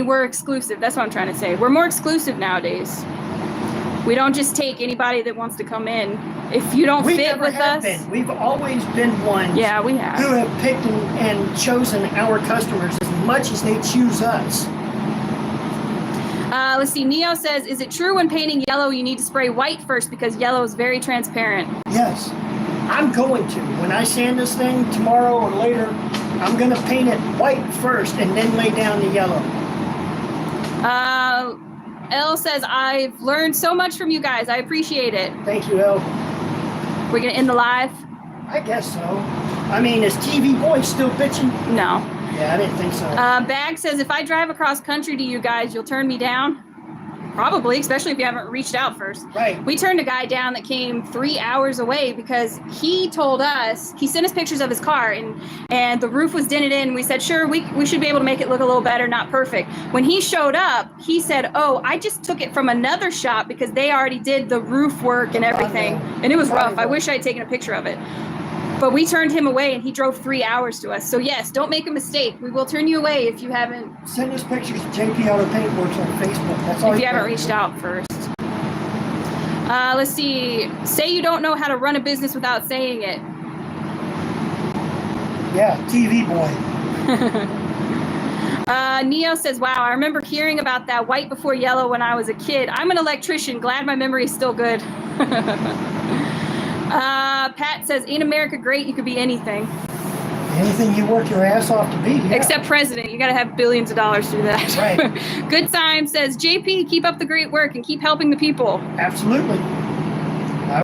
Speaker 1: we're exclusive. That's what I'm trying to say. We're more exclusive nowadays. We don't just take anybody that wants to come in. If you don't fit with us.
Speaker 2: We've always been ones
Speaker 1: Yeah, we have.
Speaker 2: who have picked and chosen our customers as much as they choose us.
Speaker 1: Let's see. Neo says, is it true when painting yellow you need to spray white first because yellow is very transparent?
Speaker 2: Yes. I'm going to. When I sand this thing tomorrow or later, I'm going to paint it white first and then lay down the yellow.
Speaker 1: Elle says, I've learned so much from you guys. I appreciate it.
Speaker 2: Thank you, El.
Speaker 1: We're going to end the live?
Speaker 2: I guess so. I mean, is TV Boy still bitching?
Speaker 1: No.
Speaker 2: Yeah, I didn't think so.
Speaker 1: Bag says, if I drive across country to you guys, you'll turn me down? Probably, especially if you haven't reached out first.
Speaker 2: Right.
Speaker 1: We turned a guy down that came 3 hours away because he told us, he sent us pictures of his car and the roof was dented in. We said, sure, we should be able to make it look a little better, not perfect. When he showed up, he said, oh, I just took it from another shop because they already did the roof work and everything. And it was rough. I wish I had taken a picture of it. But we turned him away and he drove 3 hours to us. So yes, don't make a mistake. We will turn you away if you haven't.
Speaker 2: Send us pictures of JP Auto Paintworks on Facebook. That's all
Speaker 1: If you haven't reached out first. Let's see. Say you don't know how to run a business without saying it.
Speaker 2: Yeah, TV Boy.
Speaker 1: Neo says, wow, I remember hearing about that white before yellow when I was a kid. I'm an electrician. Glad my memory is still good. Pat says, ain't America great? You could be anything.
Speaker 2: Anything you work your ass off to be. Yeah.
Speaker 1: Except president. You got to have billions of dollars to do that.
Speaker 2: Right.
Speaker 1: Good Time says, JP, keep up the great work and keep helping the people.
Speaker 2: Absolutely.